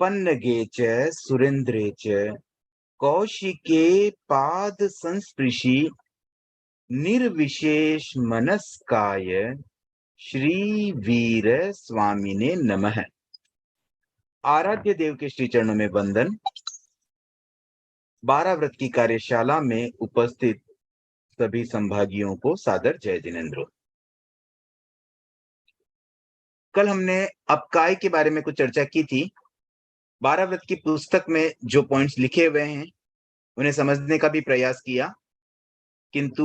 पन्नगे च सुरेन्द्रे च कौशिके पाद संस्पृशि निर्विशेष मनस्काय श्री वीर स्वामिने नमः। आराध्य देव के श्री चरणों में वंदन। 12 व्रत की कार्यशाला में उपस्थित सभी संभागियों को सादर जय जिनेन्द्र। कल हमने अपकाय के बारे में कुछ चर्चा की थी। 12 व्रत की पुस्तक में जो पॉइंट्स लिखे हुए हैं उन्हें समझने का भी प्रयास किया, किंतु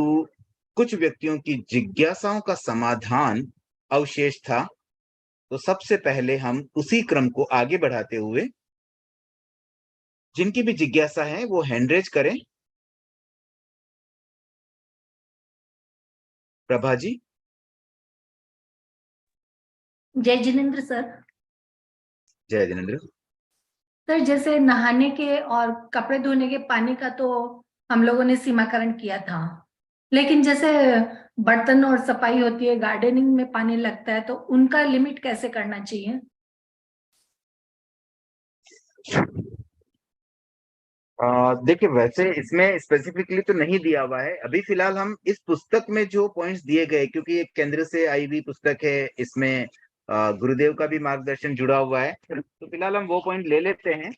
कुछ व्यक्तियों की जिज्ञासाओं का समाधान अवशेष था। तो सबसे पहले हम उसी क्रम को आगे बढ़ाते हुए जिनकी भी जिज्ञासा है वो हैंड रेज करें। प्रभा जी। जय जिनेन्द्र सर। जय जिनेन्द्र सर, जैसे नहाने के और कपड़े धोने के पानी का तो हम लोगों ने सीमाकरण किया था, लेकिन जैसे बर्तन और सफाई होती है, गार्डनिंग में पानी लगता है, तो उनका लिमिट कैसे करना चाहिए? देखिए, वैसे इसमें स्पेसिफिकली तो नहीं दिया हुआ है। अभी फिलहाल हम इस पुस्तक में जो पॉइंट्स दिए गए, क्योंकि एक केंद्र से आई हुई पुस्तक है, इसमें गुरुदेव का भी मार्गदर्शन जुड़ा हुआ है, तो फिलहाल हम वो पॉइंट ले लेते हैं।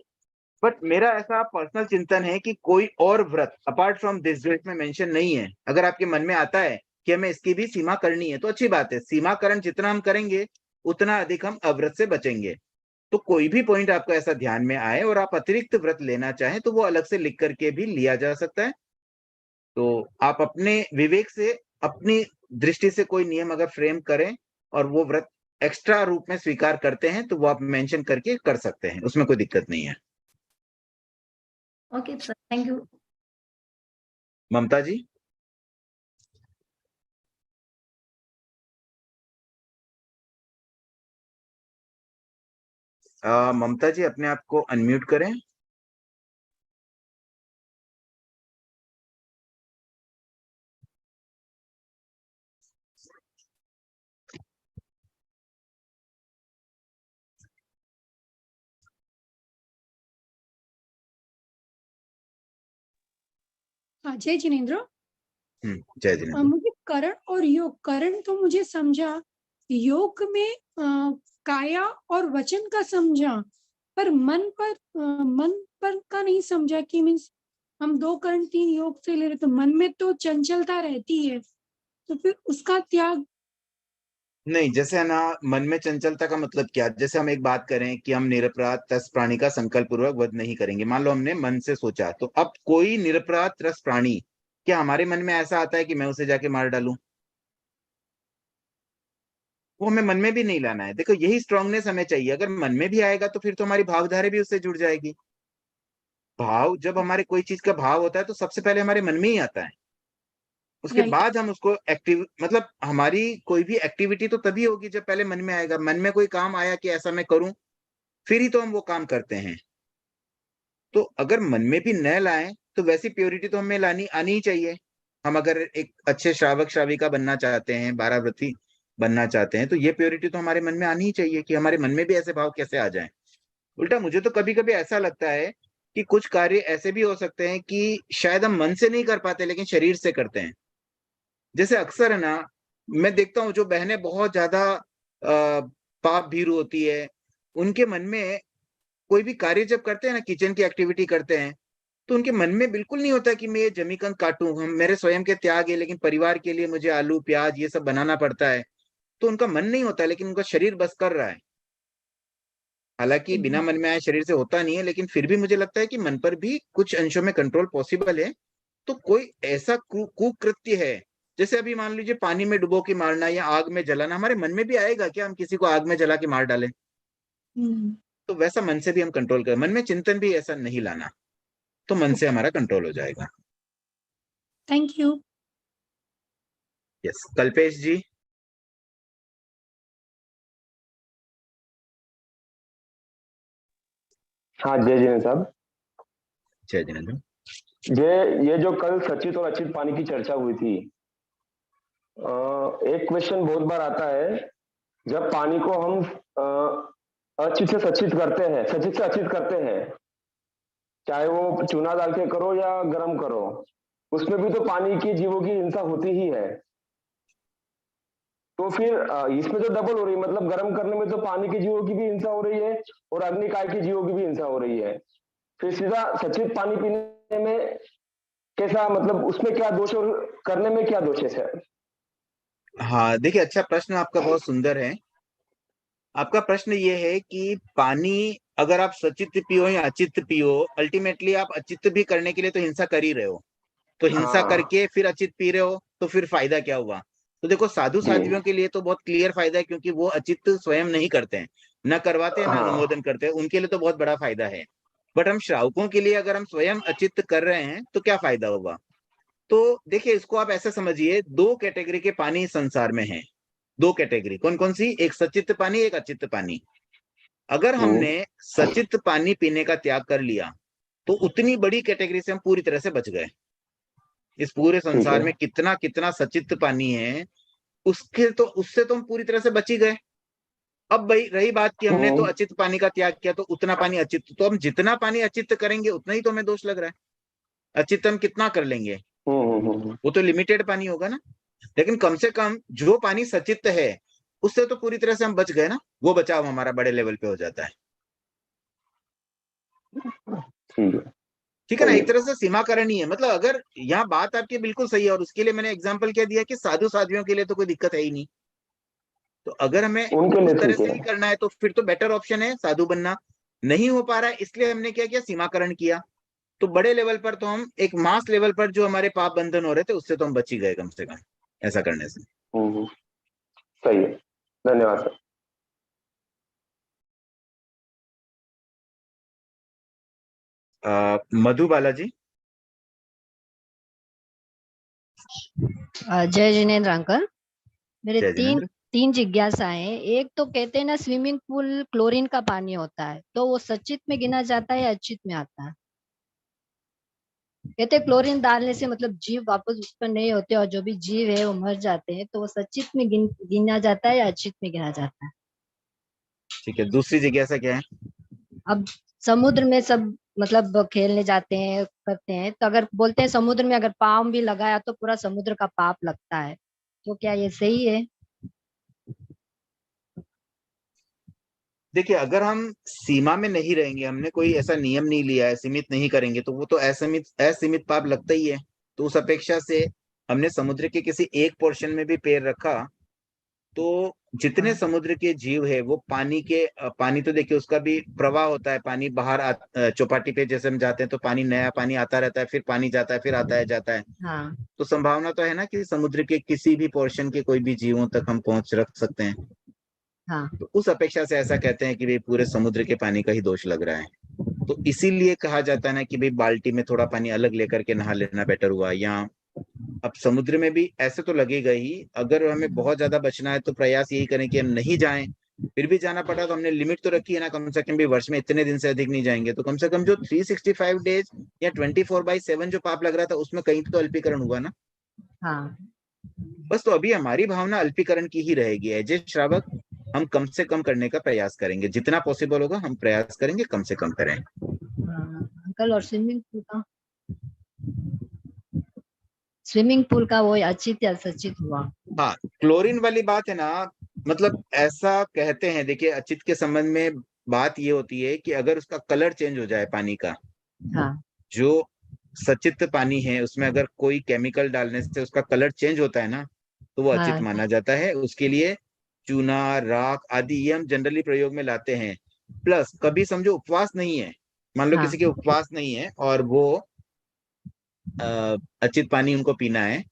बट मेरा ऐसा पर्सनल चिंतन है कि कोई और व्रत अपार्ट फ्रॉम दिस जो इसमें मेंशन नहीं है, अगर आपके मन में आता है कि हमें इसकी भी सीमा करनी है तो अच्छी बात है। सीमाकरण जितना हम करेंगे उतना अधिक हम अव्रत से बचेंगे। तो कोई भी पॉइंट आपको ऐसा ध्यान में आए और आप अतिरिक्त व्रत लेना चाहें तो वो अलग से लिख करके भी लिया जा सकता है। तो आप अपने विवेक से, अपनी दृष्टि से कोई नियम अगर फ्रेम करें और वो व्रत एक्स्ट्रा रूप में स्वीकार करते हैं तो वो आप मेंशन करके कर सकते हैं, उसमें कोई दिक्कत नहीं है। Okay sir, thank you. Mamata ji. Mamata ji, अपने आप को अनम्यूट करें। जय जिनेन्द्र। जय जिनेन्द्र। मुझे करण और योग, करण तो मुझे समझा, योग में काया और वचन का समझा, पर मन पर का नहीं समझा कि मीन्स हम 2 करण 3 योग से ले रहे तो मन में तो चंचलता रहती है, तो फिर उसका त्याग नहीं, जैसे है ना, मन में चंचलता का मतलब क्या? जैसे हम एक बात करें कि हम निरपराध त्रस्त प्राणी का संकल्प पूर्वक वध नहीं करेंगे, मान लो हमने मन से सोचा, तो अब कोई निरपराध त्रस्त प्राणी, क्या हमारे मन में ऐसा आता है कि मैं उसे जाके मार डालूं? वो हमें मन में भी नहीं लाना है। देखो, यही स्ट्रांगनेस हमें चाहिए। अगर मन में भी आएगा तो फिर तो हमारी भावधारा भी उससे जुड़ जाएगी। भाव, जब हमारे कोई चीज का भाव होता है तो सबसे पहले हमारे मन में ही आता है, उसके राइट। बाद हम उसको एक्टिव, मतलब हमारी कोई भी एक्टिविटी तो तभी होगी जब पहले मन में आएगा। मन में कोई काम आया कि ऐसा मैं करूं, फिर ही तो हम वो काम करते हैं। तो अगर मन में भी न लाएं तो वैसी प्योरिटी तो हमें लानी आनी ही चाहिए। हम अगर एक अच्छे श्रावक श्राविका बनना चाहते हैं, 12 व्रती बनना चाहते हैं, तो ये प्योरिटी तो हमारे मन में आनी ही चाहिए कि हमारे मन में भी ऐसे भाव कैसे आ जाएं। उल्टा मुझे तो कभी कभी ऐसा लगता है कि कुछ कार्य ऐसे भी हो सकते हैं कि शायद हम मन से नहीं कर पाते लेकिन शरीर से करते हैं। जैसे अक्सर है ना, मैं देखता हूँ जो बहनें बहुत ज्यादा पाप भीरू होती है, उनके मन में कोई भी कार्य जब करते हैं ना, किचन की एक्टिविटी करते हैं, तो उनके मन में बिल्कुल नहीं होता कि मैं ये जमीकंद काटूं। हम, मेरे स्वयं के त्याग है लेकिन परिवार के लिए मुझे आलू प्याज ये सब बनाना पड़ता है, तो उनका मन नहीं होता लेकिन उनका शरीर बस कर रहा है। हालांकि बिना मन में आए शरीर से होता नहीं है, लेकिन फिर भी मुझे लगता है कि मन पर भी कुछ अंशों में कंट्रोल पॉसिबल है। तो कोई ऐसा कुकृत्य है, जैसे अभी मान लीजिए पानी में डुबो के मारना या आग में जलाना, हमारे मन में भी आएगा क्या हम किसी को आग में जला के मार डालें? तो वैसा मन से भी हम कंट्रोल करें, मन में चिंतन भी ऐसा नहीं लाना, तो मन से हमारा कंट्रोल हो जाएगा। Thank you. यस, कल्पेश जी। हाँ, जय जिनेन्द्र साहब। जय जिनेन्द्र। ये जो कल सचित और अचित पानी की चर्चा हुई थी, एक क्वेश्चन बहुत बार आता है, जब पानी को हम अचित से सचित करते हैं, सचित से अचित करते हैं, चाहे वो चूना डाल के करो या गर्म करो, उसमें भी तो पानी की जीवों की हिंसा होती ही है। तो फिर इसमें तो डबल हो रही है, मतलब गर्म करने में तो पानी के जीवों की भी हिंसा हो रही है और अग्निकाय के जीवों की भी हिंसा हो रही है। फिर सीधा सचित पानी पीने में कैसा, मतलब उसमें क्या दोष और करने में क्या दोष है सर? हाँ देखिए, अच्छा प्रश्न आपका, बहुत सुंदर है। आपका प्रश्न ये है कि पानी अगर आप सचित पियो या अचित पियो, अल्टीमेटली आप अचित भी करने के लिए तो हिंसा कर ही रहे हो। तो हिंसा हाँ करके फिर अचित पी रहे हो, तो फिर फायदा क्या हुआ? तो देखो, साधु जी। साध्वियों के लिए तो बहुत क्लियर फायदा है, क्योंकि वो अचित स्वयं नहीं करते हैं, न करवाते हैं, न हाँ। अनुमोदन करते हैं, उनके लिए तो बहुत बड़ा फायदा है। बट हम श्रावकों के लिए अगर हम स्वयं अचित कर रहे हैं तो क्या फायदा होगा? तो देखिए, इसको आप ऐसा समझिए, दो कैटेगरी के पानी इस संसार में हैं। दो कैटेगरी कौन कौन सी? एक सचित पानी, एक अचित पानी। अगर हमने हम्म। सचित पानी पीने का त्याग कर लिया तो उतनी बड़ी कैटेगरी से हम पूरी तरह से बच गए। इस पूरे ठीक है। संसार में कितना कितना सचित पानी है, उसके तो उससे तो हम पूरी तरह से बच ही गए। अब भाई रही बात कि हमने तो हम्म अचित पानी का त्याग किया, तो उतना पानी अचित, तो हम जितना पानी अचित करेंगे उतना ही तो हमें दोष लग रहा है। अचित हम कितना कर लेंगे? हम्म। वो तो लिमिटेड पानी होगा ना। लेकिन कम से कम जो पानी सचित है उससे तो पूरी तरह से हम बच गए ना, वो बचाव हमारा बड़े लेवल पे हो जाता है। ठीक है। ठीक है ना, सही एक है। तरह से सीमाकरण ही है। मतलब अगर यहाँ बात आपकी बिल्कुल सही है, और उसके लिए मैंने एग्जाम्पल क्या दिया कि साधु साध्वियों के लिए तो कोई दिक्कत है ही नहीं। तो अगर हमें उनके उस लिए तरह ठीक से है। ही करना है तो फिर तो बेटर ऑप्शन है साधु बनना। नहीं हो पा रहा है, इसलिए हमने क्या किया? सीमाकरण किया। तो बड़े लेवल पर तो हम, एक मास लेवल पर जो हमारे पाप बंधन हो रहे थे उससे तो हम बच ही गए कम से कम, ऐसा करने से। हम्म। सही है। धन्यवाद सर। मधु बालाजी। जय जिनेन्द्र अंकल। मेरे जय तीन जिनेन्द्र। तीन जिज्ञासाएं हैं। एक तो कहते हैं ना, स्विमिंग पूल क्लोरीन का पानी होता है, तो वो सचित में गिना जाता है या अचित में आता है? कहते हैं क्लोरीन डालने से मतलब जीव वापस उत्पन्न नहीं होते और जो भी जीव है वो मर जाते हैं, तो वो सचित में गिना जाता है या अचित में गिना जाता है? ठीक है, दूसरी जिज्ञासा क्या है? अब समुद्र में सब मतलब खेलने जाते हैं करते हैं, तो अगर बोलते हैं समुद्र में अगर पाँव भी लगाया तो पूरा समुद्र का पाप लगता है, तो क्या ये सही है? देखिए, अगर हम सीमा में नहीं रहेंगे, हमने कोई ऐसा नियम नहीं लिया है, सीमित नहीं करेंगे, तो वो तो असीमित असीमित पाप लगता ही है। तो उस अपेक्षा से हमने समुद्र के किसी एक पोर्शन में भी पैर रखा तो जितने हाँ समुद्र के जीव है वो पानी के, पानी तो देखिए उसका भी प्रवाह होता है। पानी बाहर चौपाटी पे जैसे हम जाते हैं तो पानी, नया पानी आता रहता है, फिर पानी जाता है, फिर आता है जाता है। हाँ तो संभावना तो है ना कि समुद्र के किसी भी पोर्शन के कोई भी जीवों तक हम पहुंच रख सकते हैं। हाँ। तो उस अपेक्षा से ऐसा कहते हैं कि भाई पूरे समुद्र के पानी का ही दोष लग रहा है। तो इसीलिए कहा जाता है ना कि भाई बाल्टी में थोड़ा पानी अलग लेकर के नहा लेना बेटर हुआ। या अब समुद्र में भी ऐसे तो लगेगा ही, अगर हमें बहुत ज्यादा बचना है तो प्रयास यही करें कि हम नहीं जाएं। फिर भी जाना पड़ा तो हमने लिमिट तो रखी है ना, कम से कम भी वर्ष में इतने दिन से अधिक नहीं जाएंगे। तो कम से कम जो 365 डेज या 24/7 जो पाप लग रहा था उसमें कहीं तो अल्पीकरण हुआ ना। हाँ बस, तो अभी हमारी भावना अल्पीकरण की ही रहेगी। अजय श्रावक, हम कम से कम करने का प्रयास करेंगे, जितना पॉसिबल होगा हम प्रयास करेंगे कम से कम करें। हाँ। अंकल, और स्विमिंग पूल का वो अचित या सचित हुआ? हाँ, क्लोरीन वाली बात है ना, मतलब ऐसा कहते हैं, देखिए अचित के संबंध में बात ये होती है कि अगर उसका कलर चेंज हो जाए पानी का, हाँ जो सचित पानी है उसमें अगर कोई केमिकल डालने से उसका कलर चेंज होता है ना, तो वो अचित हाँ माना जाता है। उसके लिए चूना, राख आदि ये हम जनरली प्रयोग में लाते हैं। प्लस कभी समझो उपवास नहीं है, मान लो हाँ। किसी के उपवास नहीं है और वो अचित पानी उनको पीना है,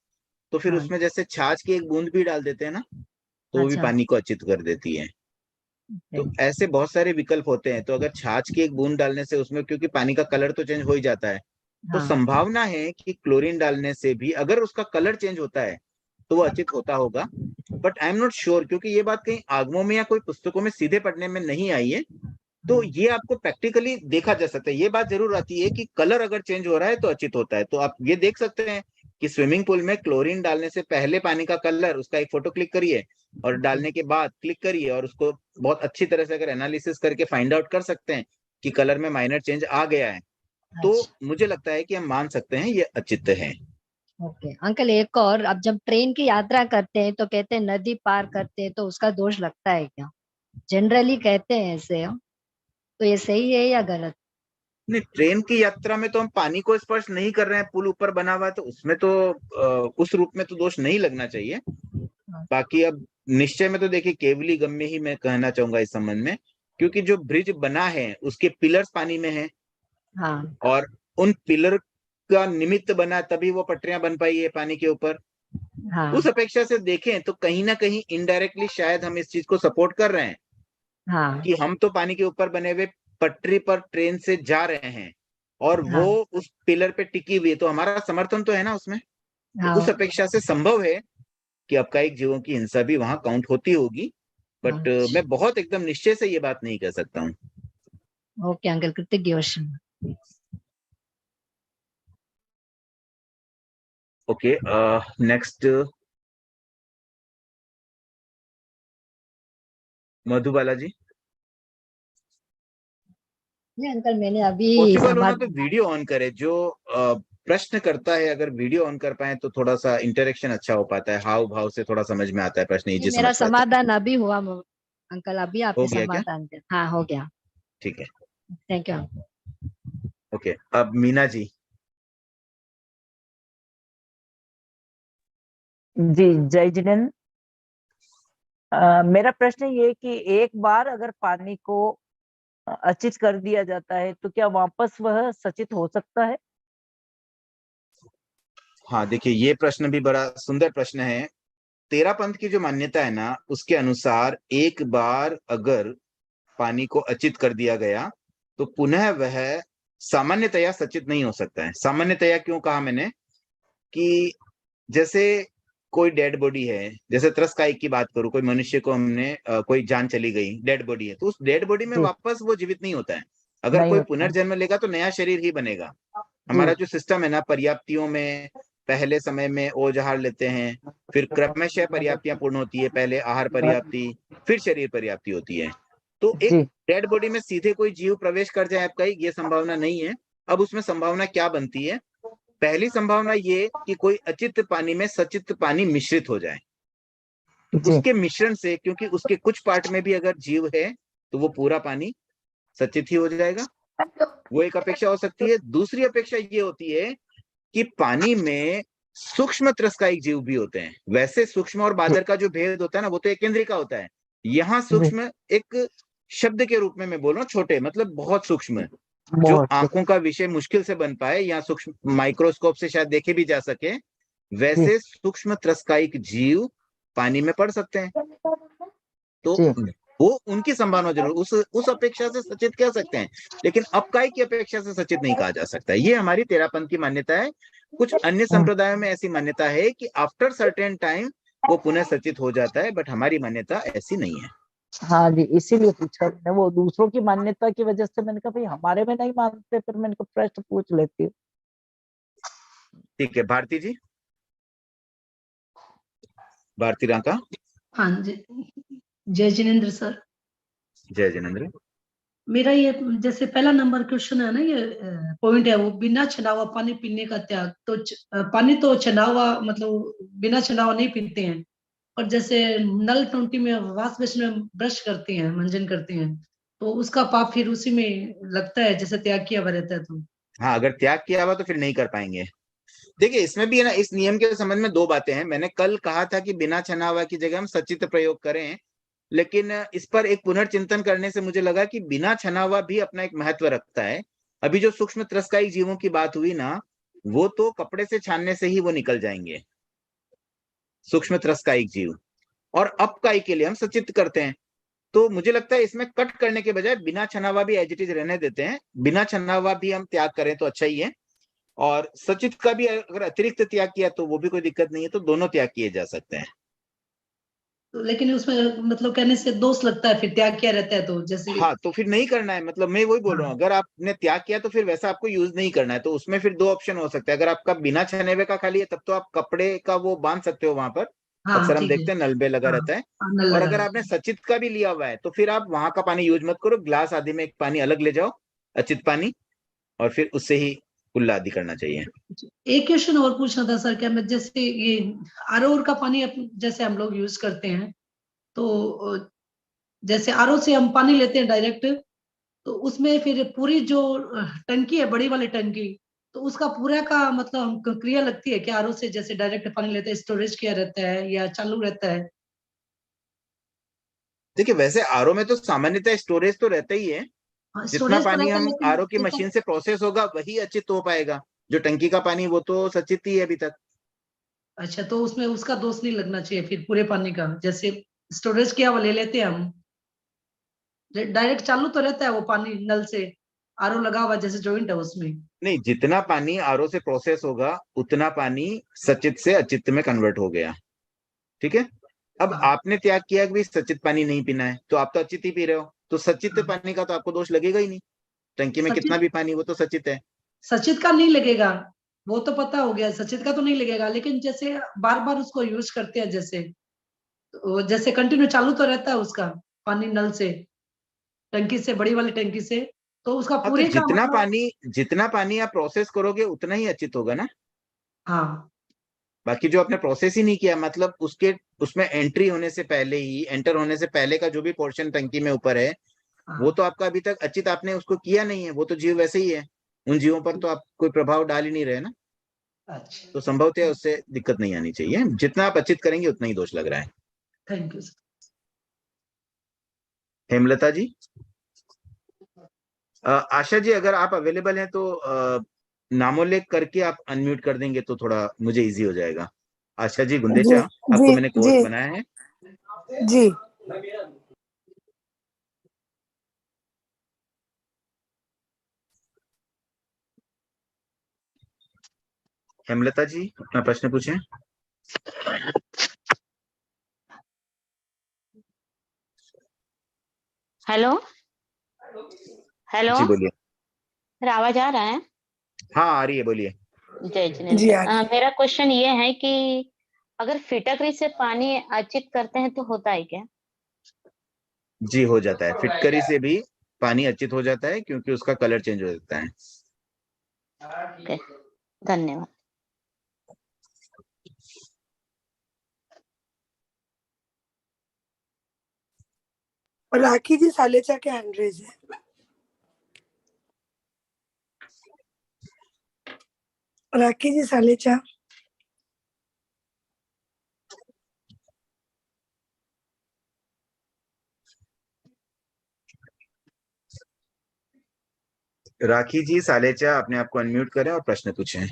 तो फिर हाँ। उसमें जैसे छाछ की एक बूंद भी डाल देते हैं ना, तो वो भी अच्छा। पानी को अचित कर देती है। ओके। तो ऐसे बहुत सारे विकल्प होते हैं। तो अगर छाछ की एक बूंद डालने से उसमें, क्योंकि पानी का कलर तो चेंज हो ही जाता है, तो हाँ संभावना है कि क्लोरीन डालने से भी अगर उसका कलर चेंज होता है तो वो अचित होता होगा। But I am not sure, क्योंकि ये बात कहीं आगमों में या कोई पुस्तकों में सीधे पढ़ने में नहीं आई है। तो हाँ। ये आपको प्रैक्टिकली देखा जा सकता है। ये बात जरूर आती है कि कलर अगर चेंज हो रहा है तो अचित होता है। तो आप ये देख सकते हैं कि स्विमिंग पूल में क्लोरीन डालने से पहले पानी का कलर, उसका एक फोटो क्लिक करिए और डालने के बाद क्लिक करिए और उसको बहुत अच्छी तरह से अगर एनालिसिस करके फाइंड आउट कर सकते हैं कि कलर में माइनर चेंज आ गया है, तो अच्छा। मुझे लगता है कि हम मान सकते हैं ये अचित्त है। ओके अंकल, एक और, अब जब ट्रेन की यात्रा करते हैं तो कहते हैं नदी पार करते हैं, तो उसका दोष लगता है क्या? जनरली कहते हैं ऐसे हम, तो ये सही है या गलत? नहीं, ट्रेन की यात्रा में तो हम पानी को स्पर्श नहीं कर रहे हैं, पुल ऊपर बना हुआ है, तो उसमें तो उस रूप में तो दोष नहीं लगना चाहिए। बाकी अब निश्चय में तो देखिए केवली गम्य ही मैं कहना चाहूंगा इस संबंध में, क्योंकि जो ब्रिज बना है उसके पिलर्स पानी में हैं हाँ और उन पिलर का निमित्त बना तभी वो पटरियां बन पाई है पानी के ऊपर। हाँ उस अपेक्षा से देखें तो कहीं ना कहीं इनडायरेक्टली शायद हम इस चीज को सपोर्ट कर रहे हैं हाँ कि हम तो पानी के ऊपर बने हुए पटरी पर ट्रेन से जा रहे हैं और वो हाँ उस पिलर पे टिकी हुई है, तो हमारा समर्थन तो है ना उसमें। तो हाँ उस अपेक्षा से संभव है कि अपकायिक जीवों की हिंसा भी वहां काउंट होती होगी, बट हाँ। मैं बहुत एकदम निश्चय से ये बात नहीं कह सकता हूँ। ओके अंकल, कृतज्ञ। ओके, नेक्स्ट मधुबाला जी। नहीं अंकल, मैंने अभी पॉसिबल हो ना समाज, तो वीडियो ऑन करे, जो प्रश्न करता है अगर वीडियो ऑन कर पाए तो थोड़ा सा इंटरेक्शन अच्छा हो पाता है, हाव भाव से थोड़ा समझ में आता है, प्रश्न नहीं इजी मेरा समझ पाते हैं। समाधान अभी हुआ अंकल, अभी हो आपने गया क्या? समाधान दिया। हाँ हो गया। ठीक है। Thank you. ओके, अब मीना जी। जी, जय जिनेन्द्र। मेरा प्रश्न ये है कि एक बार अगर पानी को अचित कर दिया जाता है तो क्या वापस वह सचित हो सकता है? हाँ देखिए, ये प्रश्न भी बड़ा सुंदर प्रश्न है। तेरा पंथ की जो मान्यता है ना, उसके अनुसार एक बार अगर पानी को अचित कर दिया गया तो पुनः वह सामान्यतया सचित नहीं हो सकता है। सामान्यतया क्यों कहा मैंने, कि जैसे कोई डेड बॉडी है, जैसे त्रस्कायिक की बात करूं, कोई मनुष्य को हमने कोई जान चली गई, डेड बॉडी है, तो उस डेड बॉडी में जी, वापस वो जीवित नहीं होता है। अगर नहीं कोई होता है। पुनर्जन्म लेगा तो नया शरीर ही बनेगा। जी हमारा जो सिस्टम है ना, पर्याप्तियों में पहले समय में ओजहार लेते हैं, फिर क्रमशः पर्याप्तियां पूर्ण होती है, पहले आहार पर्याप्ति, फिर शरीर पर्याप्ति होती है। तो एक जी डेड बॉडी में सीधे कोई जीव प्रवेश कर जाए आपका, ये संभावना नहीं है। अब उसमें संभावना क्या बनती है? पहली संभावना ये कि कोई अचित पानी में सचित पानी मिश्रित हो जाए, तो जी उसके मिश्रण से, क्योंकि उसके कुछ पार्ट में भी अगर जीव है तो वो पूरा पानी सचित ही हो जाएगा। वो एक अपेक्षा हो सकती है। दूसरी अपेक्षा ये होती है कि पानी में सूक्ष्म त्रस्कायिक जीव भी होते हैं। वैसे सूक्ष्म और बादर का जो भेद होता है ना, वो तो एक केंद्रीय का होता है। यहाँ जी, सूक्ष्म एक शब्द के रूप में मैं बोल रहा हूँ, छोटे मतलब बहुत सूक्ष्म, जो बहुत। आंखों का विषय मुश्किल से बन पाए या सूक्ष्म माइक्रोस्कोप से शायद देखे भी जा सके, जी वैसे सूक्ष्म त्रस्कायिक जीव पानी में पड़ सकते हैं। तो जी वो उनकी संभावना जरूर उस अपेक्षा से सचेत कह सकते हैं, लेकिन अपकाई की अपेक्षा से सचेत नहीं कहा जा सकता। ये हमारी तेरापंथ की मान्यता है। कुछ अन्य हम्म, संप्रदायों में ऐसी मान्यता है कि आफ्टर सर्टेन टाइम वो पुनः सचेत हो जाता है, बट हमारी मान्यता ऐसी नहीं है। हाँ जी, इसीलिए पूछा मैंने, वो दूसरों की मान्यता की वजह से मैंने कहा भाई हमारे में नहीं मानते, फिर मैंने कहा प्रश्न पूछ लेती हूँ। ठीक है, भारती जी, भारती रांका। हाँ जी, जय जिनेन्द्र सर। जय जिनेन्द्र। मेरा ये जैसे पहला नंबर क्वेश्चन है ना, ये पॉइंट है वो बिना छना हुआ पानी पीने का त्याग। तो पानी तो छना हुआ मतलब बिना छना हुआ नहीं पीते हैं, और जैसे नल टोंटी में वॉश बेसिन में ब्रश करते हैं, मंजन करते हैं, तो उसका पाप फिर उसी में लगता है जैसे त्याग किया हुआ रहता है। तो हाँ, अगर त्याग किया हुआ तो फिर नहीं कर पाएंगे। देखिए, इसमें भी है ना, इस नियम के संबंध में दो बातें हैं। मैंने कल कहा था कि बिना छना हुआ की जगह हम सचित प्रयोग करें, लेकिन इस पर एक पुनर्चिंतन करने से मुझे लगा कि बिना छना हुआ भी अपना एक महत्व रखता है। अभी जो सूक्ष्म त्रस्कायिक जीवों की बात हुई ना, वो तो कपड़े से छानने से ही वो निकल जाएंगे, सूक्ष्म त्रस्कायिक जीव। और अपकाई के लिए हम सचित करते हैं। तो मुझे लगता है इसमें कट करने के बजाय बिना छना हुआ भी एज इट इज रहने देते हैं। बिना छना हुआ भी हम त्याग करें तो अच्छा ही है, और सचित का भी अगर अतिरिक्त त्याग किया तो वो भी कोई दिक्कत नहीं है, तो दोनों त्याग किए जा सकते हैं। तो लेकिन उसमें मतलब कहने से दोष लगता है, फिर त्याग किया रहता है तो जैसे हाँ, तो फिर नहीं करना है, मतलब मैं वही बोल रहा हूँ, अगर आपने त्याग किया तो फिर वैसा आपको यूज नहीं करना है। तो उसमें फिर दो ऑप्शन हो सकते हैं। अगर आपका बिना छने हुए का खाली है तब तो आप कपड़े का वो बांध सकते हो वहां पर, हाँ अक्सर हम ठीक है। देखते हैं नल पे लगा हाँ रहता है। हाँ, नल और लगा अगर रहता आपने है। सचित का भी लिया हुआ है तो फिर आप वहां का पानी यूज मत करो, ग्लास आदि में एक पानी अलग ले जाओ, अचित पानी, और फिर उससे ही कुल्ला आदि करना चाहिए। एक क्वेश्चन और पूछना था सर, क्या मैं जैसे ये आरओ का पानी जैसे हम लोग यूज करते हैं, तो जैसे आरओ से हम पानी लेते हैं डायरेक्ट, तो उसमें फिर पूरी जो टंकी है, बड़ी वाली टंकी, तो उसका पूरा का मतलब हमको क्रिया लगती है क्या? आरओ से जैसे डायरेक्ट पानी लेते हैं, स्टोरेज किया रहता है या चालू रहता है? देखिए, वैसे आरओ में तो सामान्यतः स्टोरेज तो रहता ही है। हाँ, जितना स्टोरेज तो पानी रहता है, हम लेकिन आरओ की उसका मशीन से प्रोसेस होगा वही अचित हो पाएगा। जो टंकी का पानी वो तो सचित ही है अभी तक। अच्छा, तो उसमें उसका दोष नहीं लगना चाहिए फिर पूरे पानी का, जैसे स्टोरेज किया हुआ ले लेते हैं हम, डायरेक्ट चालू तो रहता है वो पानी नल से, आरओ लगा हुआ जैसे जॉइंट है उसमें। नहीं, जितना पानी आरओ से प्रोसेस होगा उतना पानी सचित से अचित में कन्वर्ट हो गया। ठीक है। अब हाँ आपने त्याग किया कि भाई सचित पानी नहीं पीना है, तो आप तो अचित ही पी रहे हो, तो सचित हाँ। पानी का तो आपको दोष लगेगा ही नहीं। टंकी में कितना सचित भी पानी वो तो सचित है। सचित का नहीं लगेगा, वो तो पता हो गया, सचित का तो नहीं लगेगा, लेकिन जैसे बार बार उसको यूज करते हैं, जैसे तो जैसे कंटिन्यू चालू तो रहता है उसका पानी नल से, टंकी से, बड़ी वाली टंकी से, तो उसका हाँ, तो पूरे का मतलब। जितना पानी आप प्रोसेस करोगे उतना ही अचित होगा ना। हाँ बाकी जो आपने प्रोसेस ही नहीं किया, मतलब उसके उसमें एंट्री होने से पहले ही, एंटर होने से पहले का जो भी पोर्शन टंकी में ऊपर है, वो हाँ। तो आपका अभी तक अचित आपने उसको किया नहीं है, वो तो जीव वैसे ही है। उन जीवों पर तो आप कोई प्रभाव डाल ही नहीं रहे ना। अच्छा, तो संभवतः उससे दिक्कत नहीं आनी चाहिए। जितना आप अचित करेंगे उतना ही दोष लग रहा है। Thank you. हेमलता जी, आशा जी, अगर आप अवेलेबल हैं तो नामोल्लेख करके आप अनम्यूट कर देंगे तो थोड़ा मुझे इजी हो जाएगा। आशा जी जी गुंदेचा, आपको जी मैंने जी कोर्स बनाया है। जी। हेमलता जी, अपना प्रश्न पूछें। हेलो हेलो, जी बोलिए। मेरा आवाज आ रहा है? हाँ, आ रही है, बोलिए। जय जी जिनेन्द्र। आ रही मेरा क्वेश्चन ये है कि अगर फिटकरी से पानी अर्चित करते हैं तो होता है क्या? जी, हो जाता है। फिटकरी से भी पानी अचित हो जाता है क्योंकि उसका कलर चेंज हो जाता है। ओके, धन्यवाद। और राखी जी सालेचा के हैंड रेज है। राखी जी सालेचा। राखी जी सालेचा, अपने आप को अनम्यूट करें और प्रश्न पूछें।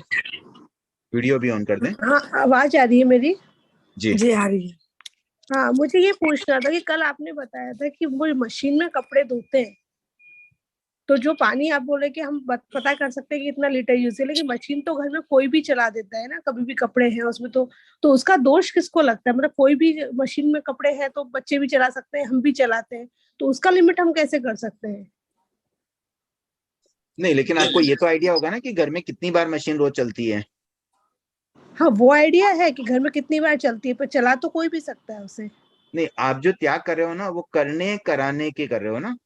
वीडियो भी ऑन कर दें। हाँ, आवाज आ रही है मेरी? जी। जी आ रही है। हाँ, मुझे ये पूछना था कि कल आपने बताया था कि वो मशीन में कपड़े धोते हैं, तो जो पानी आप बोले कि हम पता कर सकते हैं कि इतना लीटर यूज है, लेकिन मशीन तो घर में कोई भी चला देता है ना, कभी भी कपड़े हैं उसमें, तो उसका दोष किसको लगता है? मतलब कोई भी मशीन में कपड़े हैं तो बच्चे भी चला सकते हैं, हम भी चलाते हैं, तो उसका लिमिट हम कैसे कर सकते हैं? नहीं, लेकिन आपको ये तो आइडिया होगा ना कि घर में कितनी बार मशीन रोज चलती है। हाँ, वो आइडिया है कि घर में कितनी बार चलती है, पर चला तो कोई भी सकता है उसे। नहीं, आप जो त्याग कर रहे हो ना वो करने कराने के कर रहे हो ना।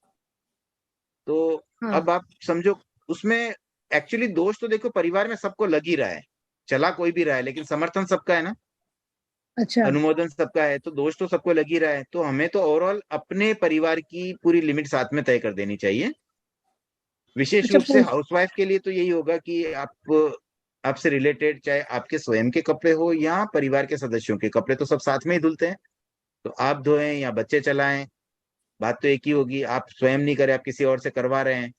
तो हाँ। अब आप समझो, उसमें एक्चुअली दोष तो देखो परिवार में सबको लग ही रहा है। चला कोई भी रहा है लेकिन समर्थन सबका है ना, अच्छा। अनुमोदन सबका है, तो दोष तो सबको लग ही रहा है। तो हमें तो ओवरऑल अपने परिवार की पूरी लिमिट साथ में तय कर देनी चाहिए। विशेष अच्छा रूप से हाउसवाइफ के लिए तो यही होगा कि आप आपसे रिलेटेड, चाहे आपके स्वयं के कपड़े हो या परिवार के सदस्यों के कपड़े, तो सब साथ में ही धुलते हैं। तो आप धोएं या बच्चे चलाएं, बात तो एक ही होगी। आप स्वयं नहीं करें, आप किसी और से करवा रहे हैं।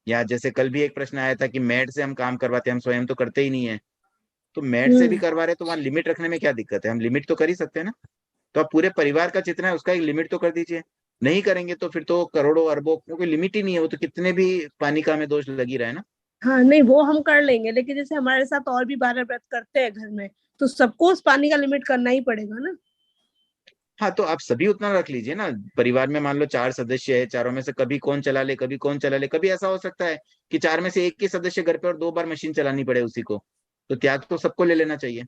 या जैसे कल भी एक प्रश्न आया था कि मेड से हम काम करवाते हैं, हम स्वयं तो करते ही नहीं है। तो मेड से भी करवा रहे हैं तो वहां लिमिट रखने में क्या दिक्कत है? हम लिमिट तो कर ही सकते हैं ना। तो आप पूरे परिवार का जितना है उसका एक लिमिट तो कर दीजिए। नहीं करेंगे तो फिर तो करोड़ों अरबों, क्योंकि लिमिट ही नहीं है, वो तो कितने भी पानी का हमें दोष लग ही रहा है ना। हाँ, नहीं वो हम कर लेंगे, लेकिन जैसे हमारे साथ और भी 12 व्रत करते हैं घर में, तो सबको उस पानी का लिमिट करना ही पड़ेगा ना। हाँ, तो आप सभी उतना रख लीजिए ना। परिवार में मान लो 4 सदस्य है, चारों में से कभी कौन चला ले, कभी कौन चला ले। कभी ऐसा हो सकता है कि 4 में से एक ही सदस्य घर पे और 2 बार मशीन चलानी पड़े उसी को, तो त्याग तो सबको ले लेना चाहिए।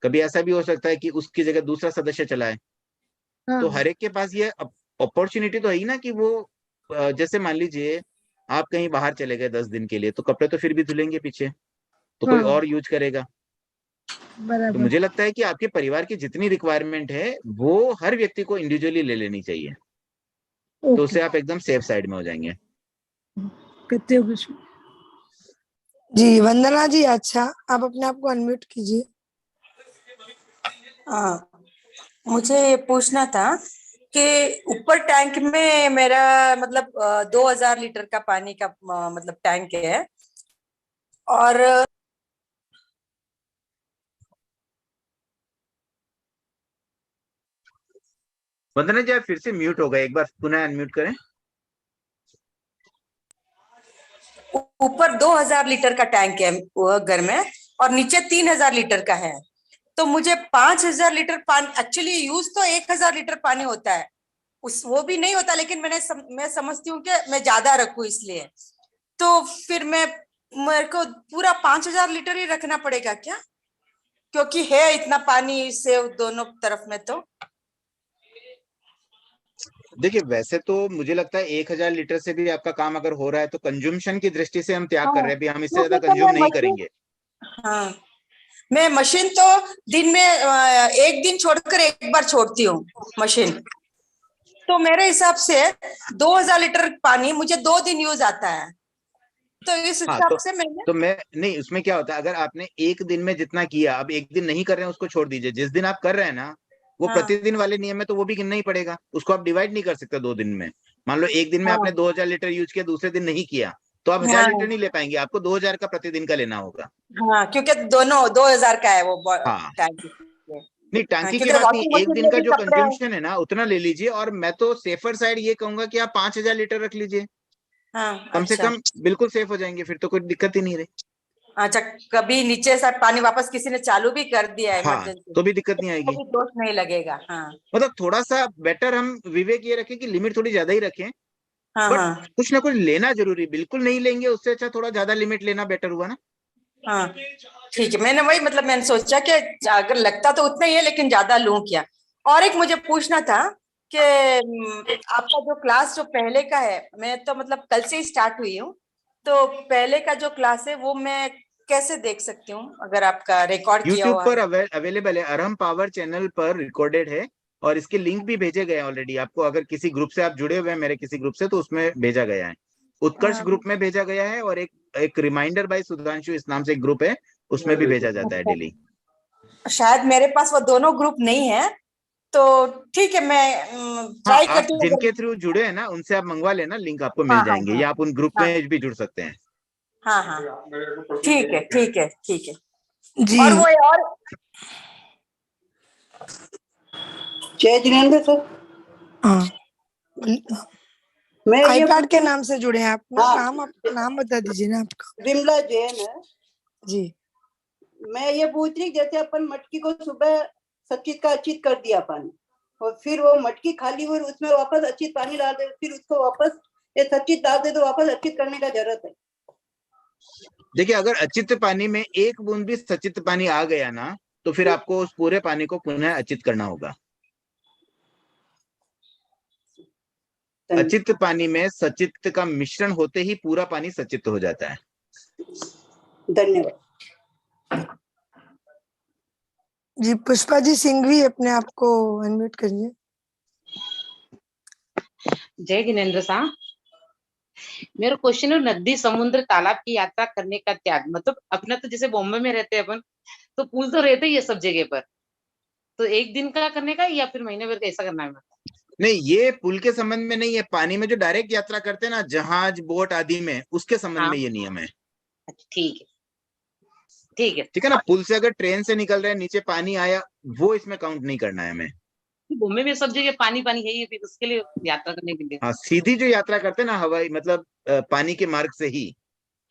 कभी ऐसा भी हो सकता है कि उसकी जगह दूसरा सदस्य चलाए। तो हाँ हर एक के पास ये अपॉर्चुनिटी तो है ही ना कि वो जैसे मान लीजिए आप कहीं बाहर चले गए 10 दिन के लिए, तो कपड़े तो फिर भी धुलेंगे पीछे, तो कोई हाँ और यूज करेगा। तो बराबर। मुझे लगता है कि आपके परिवार की जितनी रिक्वायरमेंट है वो हर व्यक्ति को इंडिविजुअली ले लेनी चाहिए, तो ओके उससे आप एकदम सेफ साइड में हो जाएंगे। करते हो कुछ? जी वंदना जी, अच्छा आप अपने आप को अनम्यूट कीजिए। हाँ, मुझे ये पूछना था कि ऊपर टैंक में मेरा मतलब 2000 लीटर का पानी का मतलब टैंक है, और वंदना जी, आप फिर से म्यूट हो गए, एक बार पुनः अनम्यूट करें। ऊपर 2000 लीटर का टैंक है वो घर में, और नीचे 3000 लीटर का है। तो मुझे 5000 लीटर पानी, एक्चुअली यूज तो 1000 लीटर पानी होता है, उस वो भी नहीं होता, लेकिन मैं समझती हूँ कि मैं ज्यादा रखूं इसलिए। तो फिर मेरे को पूरा 5000 लीटर ही रखना पड़ेगा क्या, क्योंकि है इतना पानी से दोनों तरफ में? तो देखिए, वैसे तो मुझे लगता है 1000 लीटर से भी आपका काम अगर हो रहा है तो कंज्यूमशन की दृष्टि से हम त्याग कर रहे हैं, भी हम इससे ज्यादा क्योंकि तो कंज्यूम मैं नहीं मशीन, करेंगे। हाँ, मैं मशीन तो दिन में एक दिन छोड़कर एक बार छोड़ती हूँ मशीन। तो मेरे हिसाब से 2000 लीटर पानी मुझे 2 दिन यूज आता है, तो इस हाँ, हिसाब से मैंने। तो मैं नहीं, उसमें क्या होता है, अगर आपने एक दिन में जितना किया, अब एक दिन नहीं कर रहे हैं उसको छोड़ दीजिए। जिस दिन आप कर रहे हैं ना, वो हाँ प्रतिदिन वाले नियम है, तो वो भी गिनना ही पड़ेगा। उसको आप डिवाइड नहीं कर सकते 2 दिन में। मान लो एक दिन में हाँ आपने 2000 लीटर यूज किया, दूसरे दिन नहीं किया, तो आप 1000 लीटर हाँ नहीं ले पाएंगे, आपको 2000 का प्रतिदिन का लेना होगा। हाँ, क्योंकि दोनों 2000 का है वो हाँ, टैंक। नहीं हाँ, टांकी की क्योंकि बात नहीं, वॉशिंग एक मशीन दिन में का भी जो कपड़े। कंज्यूमशन है ना उतना ले लीजिए। और मैं तो सेफर साइड ये कहूंगा कि आप 5000 लीटर रख लीजिए, हाँ कम से अच्छा कम बिल्कुल सेफ हो जाएंगे, फिर तो कोई दिक्कत ही नहीं रही। अच्छा, कभी नीचे से पानी वापस किसी ने चालू भी कर दिया है हाँ, इमरजेंसी, तो भी दिक्कत नहीं तो आएगी। भी दोष नहीं लगेगा। हाँ मतलब थोड़ा सा बेटर हम विवेक ये रखें कि लिमिट थोड़ी ज्यादा ही रखें, हाँ बट हाँ कुछ ना कुछ लेना जरूरी। बिल्कुल नहीं लेंगे उससे अच्छा थोड़ा ज्यादा लिमिट लेना बेटर हुआ ना। हाँ, ठीक है। मैंने वही मतलब मैंने सोचा कि अगर लगता तो उतना ही है, लेकिन ज्यादा लूं क्या। और एक मुझे पूछना था कि आपका जो क्लास जो पहले का है, मैं तो मतलब कल से ही स्टार्ट हुई हूँ, तो पहले का जो क्लास है वो मैं कैसे देख सकती हूँ, अगर आपका रिकॉर्ड किया यूट्यूब हुआ है? पर अवेलेबल है, अरहम पावर चैनल पर रिकॉर्डेड है, और इसके लिंक भी भेजे गए हैं ऑलरेडी आपको। अगर किसी ग्रुप से आप जुड़े हुए हैं, मेरे किसी ग्रुप से, तो उसमें भेजा गया है। उत्कर्ष ग्रुप में भेजा गया है, और एक रिमाइंडर बाय सुधांशु इस नाम से एक ग्रुप है, उसमें भी भेजा जाता है डेली। शायद मेरे पास वो दोनों ग्रुप नहीं है, तो ठीक है, मैं हाँ, ट्राई आप करती हूँ। जिनके थ्रू जुड़े हैं ना उनसे आप मंगवा लेना, लिंक आपको हाँ मिल हाँ जाएंगे, हाँ या आप उन ग्रुप हाँ में भी जुड़ सकते हैं। हाँ हाँ, ठीक है ठीक है ठीक है। जी और वो और जय जिनेन्द्र सर, हाँ, मैं ये आईपैड के नाम से जुड़े हैं आप ना? हाँ। नाम बता दीजिए ना आपका। विमला जैन है जी। मैं ये पूछ रही, जैसे अपन मटकी को सुबह सचित का अचित कर दिया पानी, और फिर वो मटकी खाली हुई, उसमें वापस अचित पानी डाल दे, फिर उसको वापस ये सचित डाल दे, तो वापस अचित करने का जरूरत है? देखिए, अगर अचित पानी में एक बूंद भी सचित पानी आ गया ना, तो फिर आपको उस पूरे पानी को पुनः अचित करना होगा। अचित पानी में सचित का मिश्रण होते ही पूरा पानी सचित हो जाता है। धन्यवाद जी पुष्पा जी सिंघवी, अपने आप को अनम्यूट करिए। जय जिनेन्द्र साहब, मेरा क्वेश्चन है नदी समुद्र तालाब की यात्रा करने का त्याग। मतलब अपना तो जैसे बॉम्बे में रहते हैं अपन, तो पुल तो रहते ही है सब जगह पर, तो एक दिन का करने का या फिर महीने भर का ऐसा करना है? नहीं, ये पुल के संबंध में नहीं है, पानी में जो डायरेक्ट यात्रा करते हैं ना जहाज बोट आदि में, उसके संबंध हाँ, में ये नियम है। ठीक है ठीक है। ठीक है ना, पुल से अगर ट्रेन से निकल रहे हैं, नीचे पानी आया, वो इसमें काउंट नहीं करना है हमें। बॉम्बे में सब जगह पानी पानी है ही, फिर उसके लिए यात्रा करने के लिए। हाँ, सीधी जो यात्रा करते हैं ना हवाई, मतलब पानी के मार्ग से ही,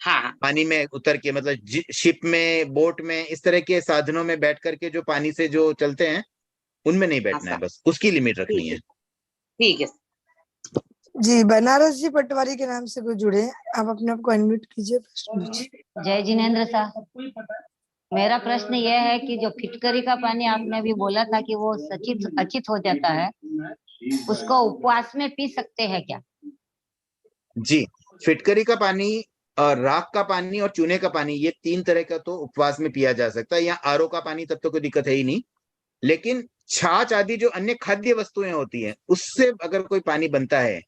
हाँ पानी में उतर के, मतलब शिप में, बोट में, इस तरह के साधनों में बैठ करके जो पानी से जो चलते हैं, उनमें नहीं बैठना है, बस उसकी लिमिट रखनी है। ठीक है। जी बनारस जी पटवारी के नाम से कोई जुड़े हैं, आप अपने आप को अनम्यूट कीजिए, प्रश्न पूछिए। जय जिनेन्द्र साहब, मेरा प्रश्न यह है कि जो फिटकरी का पानी आपने अभी बोला था कि वो सचित अचित हो जाता है, उसको उपवास में पी सकते हैं क्या? जी, फिटकरी का पानी और राख का पानी और चूने का पानी, ये 3 तरह का तो उपवास में पिया जा सकता है। यहाँ आरओ का पानी तब तो कोई दिक्कत है ही नहीं, लेकिन छाछ आदि जो अन्य खाद्य वस्तुएं होती हैं उससे अगर कोई पानी बनता है,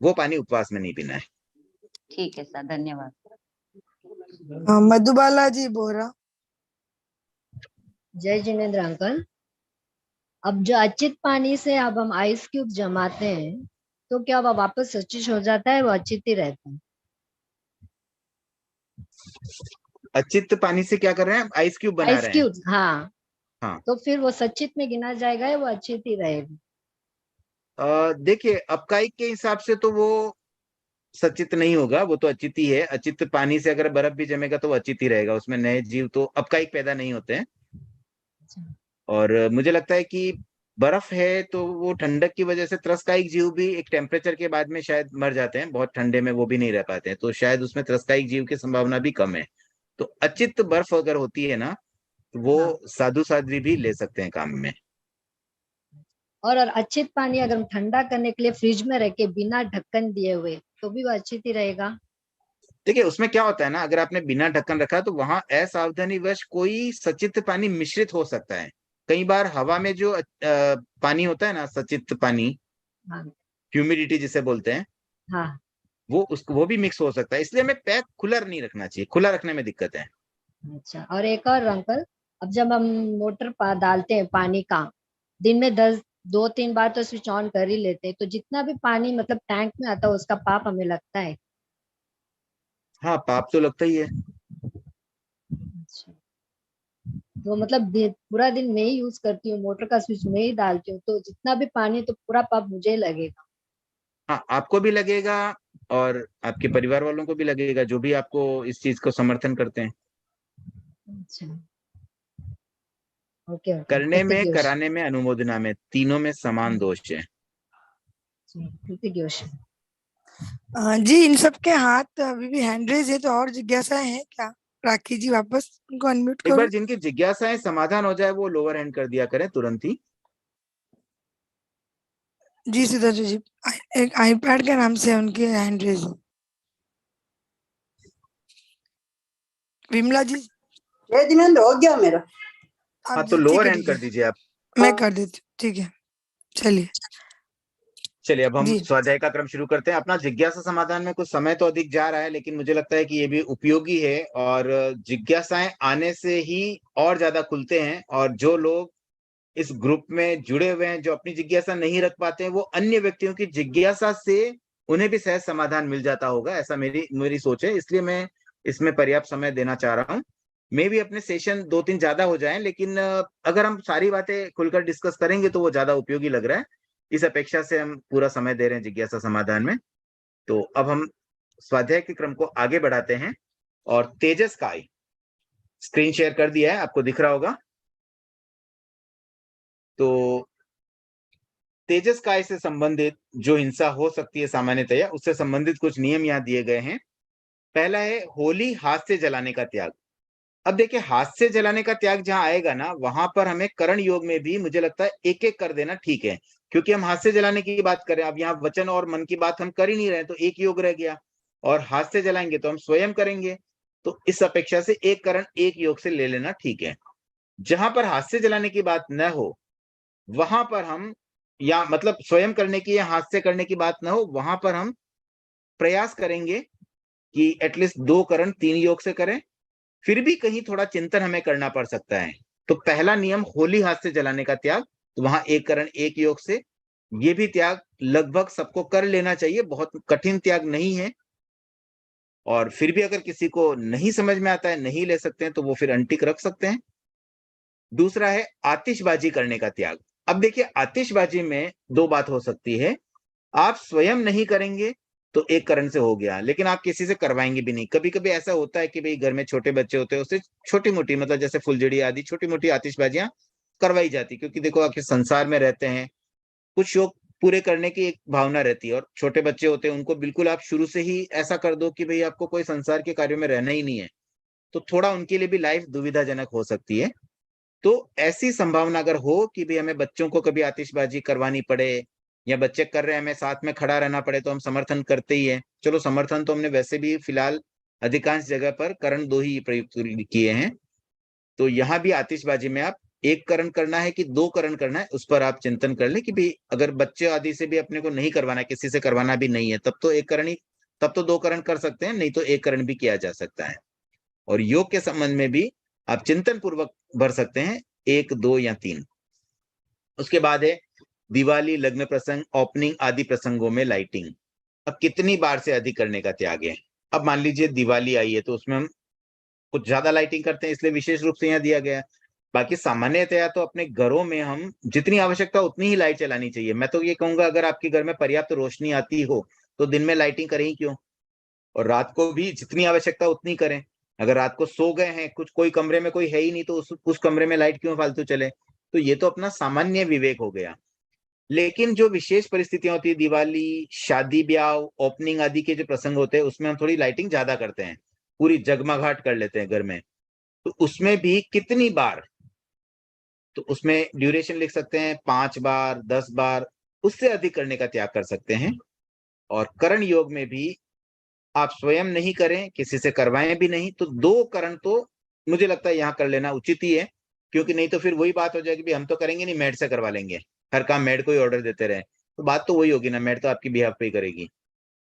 वो पानी उपवास में नहीं पीना है। ठीक है सर, धन्यवाद। मधुबाला जी बोरा। जय जिनेन्द्र अंकल, अब जो अचित पानी से अब हम आइस क्यूब जमाते हैं तो क्या वो वापस सचित हो जाता है, वो अचित ही रहता है? अचित पानी से क्या कर रहे हैं? आइस क्यूब बना आइस रहे हैं। क्यूब, हाँ। हाँ, तो फिर वो सचित में गिना जाएगा या वो अचित ही रहेगा? देखिए अपकाइक के हिसाब से तो वो सचित नहीं होगा, वो तो अचित ही है। अचित पानी से अगर बर्फ भी जमेगा तो वो अचित ही रहेगा, उसमें नए जीव तो अपकाइक पैदा नहीं होते हैं। और मुझे लगता है कि बर्फ है तो वो ठंडक की वजह से त्रस्कायिक जीव भी एक टेम्परेचर के बाद में शायद मर जाते हैं, बहुत ठंडे में वो भी नहीं रह पाते हैं, तो शायद उसमें त्रस्कायिक जीव की संभावना भी कम है। तो अचित बर्फ अगर होती है ना, वो साधु साध्वी भी ले सकते हैं काम में। और अचित पानी अगर हम ठंडा करने के लिए फ्रिज में रख के बिना ढक्कन दिए हुए तो भी वो अचित ही रहेगा? देखिए उसमें क्या होता है ना, अगर आपने बिना ढक्कन रखा तो वहां असावधानीवश कोई सचित पानी मिश्रित हो सकता है। कई बार हवा में जो पानी होता है ना, सचित पानी, हाँ। ह्यूमिडिटी जिसे बोलते हैं, हाँ। वो भी मिक्स हो सकता है, इसलिए हमें पैक खुला नहीं रखना चाहिए, खुला रखने में दिक्कत है। अच्छा, और एक और अंकल, अब जब हम मोटर डालते हैं पानी का, दिन में 2-3 बार तो स्विच ऑन कर ही लेते हैं, तो जितना भी पानी मतलब टैंक में आता है उसका पाप हमें लगता है? हाँ, पाप तो लगता ही है। अच्छा, तो मतलब पूरा दिन मैं ही यूज करती हूँ, मोटर का स्विच मैं ही डालती हूँ, तो जितना भी पानी तो पूरा पाप मुझे ही लगेगा? हाँ, आपको भी लगेगा और आपके परिवार वालों को भी लगेगा, जो भी आपको इस चीज को समर्थन करते हैं। अच्छा, ओके। करने में, कराने में, अनुमोदना में, तीनों में समान दोष है। जी इन सब के हाथ अभी भी हैंड रेज है, तो और जिज्ञासाएं हैं क्या? राखी जी वापस उनको अनम्यूट एक करो। बार जिनकी जिज्ञासाएं समाधान हो जाए वो लोअर हैंड कर दिया करें तुरंत ही। जी सुधाजी जी, एक आईपैड के नाम से उनकी हैंड रेज है। विमला जी। ये जिनेंद्र हो गया मेरा। हाँ, तो लोअर हैंड कर दीजिए आप। मैं कर देती हूँ, ठीक है। चलिए अब हम स्वाध्याय का क्रम शुरू करते हैं। अपना जिज्ञासा समाधान में कुछ समय तो अधिक जा रहा है, लेकिन मुझे लगता है कि ये भी उपयोगी है, और जिज्ञासाएं आने से ही और ज्यादा खुलते हैं। और जो लोग इस ग्रुप में जुड़े हुए हैं, जो अपनी जिज्ञासा नहीं रख पाते हैं, वो अन्य व्यक्तियों की जिज्ञासा से उन्हें भी सहज समाधान मिल जाता होगा, ऐसा मेरी सोच है। इसलिए मैं इसमें पर्याप्त समय देना चाह रहा हूँ। मे भी अपने सेशन 2-3 ज्यादा हो जाएं, लेकिन अगर हम सारी बातें खुलकर डिस्कस करेंगे तो वो ज्यादा उपयोगी लग रहा है। इस अपेक्षा से हम पूरा समय दे रहे हैं जिज्ञासा समाधान में। तो अब हम स्वाध्याय के क्रम को आगे बढ़ाते हैं, और तेजस काय स्क्रीन शेयर कर दिया है, आपको दिख रहा होगा। तो तेजस काय से संबंधित जो हिंसा हो सकती है सामान्यतया, उससे संबंधित कुछ नियम यहाँ दिए गए हैं। पहला है होली हाथ से जलाने का त्याग। अब देखिए, हाथ से जलाने का त्याग जहां आएगा ना, वहां पर हमें करण योग में भी मुझे लगता है एक एक कर देना ठीक है, क्योंकि हम हाथ से जलाने की बात करें। अब यहाँ वचन और मन की बात हम कर ही नहीं रहे, तो एक योग रह गया, और हाथ से जलाएंगे तो हम स्वयं करेंगे, तो इस अपेक्षा से एक करण एक योग से ले लेना ठीक है। जहां पर हाथ से जलाने की बात न हो, वहां पर हम, या मतलब स्वयं करने की या हाथ से करने की बात न हो, वहां पर हम प्रयास करेंगे कि एटलीस्ट 2 करण 3 योग से करें। फिर भी कहीं थोड़ा चिंतन हमें करना पड़ सकता है। तो पहला नियम होली हाथ से जलाने का त्याग, तो वहां एक करण एक योग से, ये भी त्याग लगभग सबको कर लेना चाहिए, बहुत कठिन त्याग नहीं है। और फिर भी अगर किसी को नहीं समझ में आता है, नहीं ले सकते हैं, तो वो फिर अनटिक रख सकते हैं। दूसरा है आतिशबाजी करने का त्याग। अब देखिए, आतिशबाजी में 2 बात हो सकती है। आप स्वयं नहीं करेंगे तो एक करण से हो गया, लेकिन आप किसी से करवाएंगे भी नहीं। कभी कभी ऐसा होता है कि भाई घर में छोटे बच्चे होते हैं, उससे छोटी मोटी, मतलब जैसे फुलझड़ी आदि छोटी मोटी आतिशबाजियां करवाई जाती, क्योंकि देखो आखिर संसार में रहते हैं, कुछ शौक पूरे करने की एक भावना रहती है। और छोटे बच्चे होते हैं, उनको बिल्कुल आप शुरू से ही ऐसा कर दो कि भाई आपको कोई संसार के कार्यों में रहना ही नहीं है, तो थोड़ा उनके लिए भी लाइफ दुविधाजनक हो सकती है। तो ऐसी संभावना अगर हो कि भाई हमें बच्चों को कभी आतिशबाजी करवानी पड़े या बच्चे कर रहे हैं हमें साथ में खड़ा रहना पड़े, तो हम समर्थन करते ही है। चलो समर्थन तो हमने वैसे भी फिलहाल अधिकांश जगह पर करण 2 ही प्रयुक्त किए हैं। तो यहाँ भी आतिशबाजी में आप 1 करण करना है कि 2 करण करना है, उस पर आप चिंतन कर ले कि भाई अगर बच्चे आदि से भी अपने को नहीं करवाना है, किसी से करवाना भी नहीं है, तब तो 1 करण ही, तब तो 2 करण कर सकते हैं, नहीं तो 1 करण भी किया जा सकता है। और योग के संबंध में भी आप चिंतन पूर्वक भर सकते हैं 1, 2 या 3। उसके बाद है दिवाली, लग्न प्रसंग, ओपनिंग आदि प्रसंगों में लाइटिंग। अब कितनी बार से अधिक करने का त्याग है। अब मान लीजिए दिवाली आई है तो उसमें हम कुछ ज्यादा लाइटिंग करते हैं, इसलिए विशेष रूप से यहाँ दिया गया है। बाकी सामान्यतया तो अपने घरों में हम जितनी आवश्यकता उतनी ही लाइट चलानी चाहिए। मैं तो ये कहूंगा अगर आपके घर में पर्याप्त रोशनी आती हो तो दिन में लाइटिंग करें ही क्यों, और रात को भी जितनी आवश्यकता उतनी करें। अगर रात को सो गए हैं, कुछ कोई कमरे में कोई है ही नहीं, तो उस कमरे में लाइट क्यों फालतू चले। तो ये तो अपना सामान्य विवेक हो गया। लेकिन जो विशेष परिस्थितियां होती है, दिवाली, शादी ब्याह, ओपनिंग आदि के जो प्रसंग होते हैं, उसमें हम थोड़ी लाइटिंग ज्यादा करते हैं, पूरी जगमगाहट कर लेते हैं घर में। तो उसमें भी कितनी बार, तो उसमें ड्यूरेशन लिख सकते हैं 5 बार, 10 बार, उससे अधिक करने का त्याग कर सकते हैं। और करण योग में भी आप स्वयं नहीं करें, किसी से करवाएं भी नहीं, तो 2 करण तो मुझे लगता है यहाँ कर लेना उचित ही है। क्योंकि नहीं तो फिर वही बात हो जाएगी, हम तो करेंगे नहीं, मेड से करवा लेंगे, हर काम मेड को ही ऑर्डर देते रहे, तो बात तो वही होगी ना, मेड तो आपकी बिहाफ पे ही करेगी।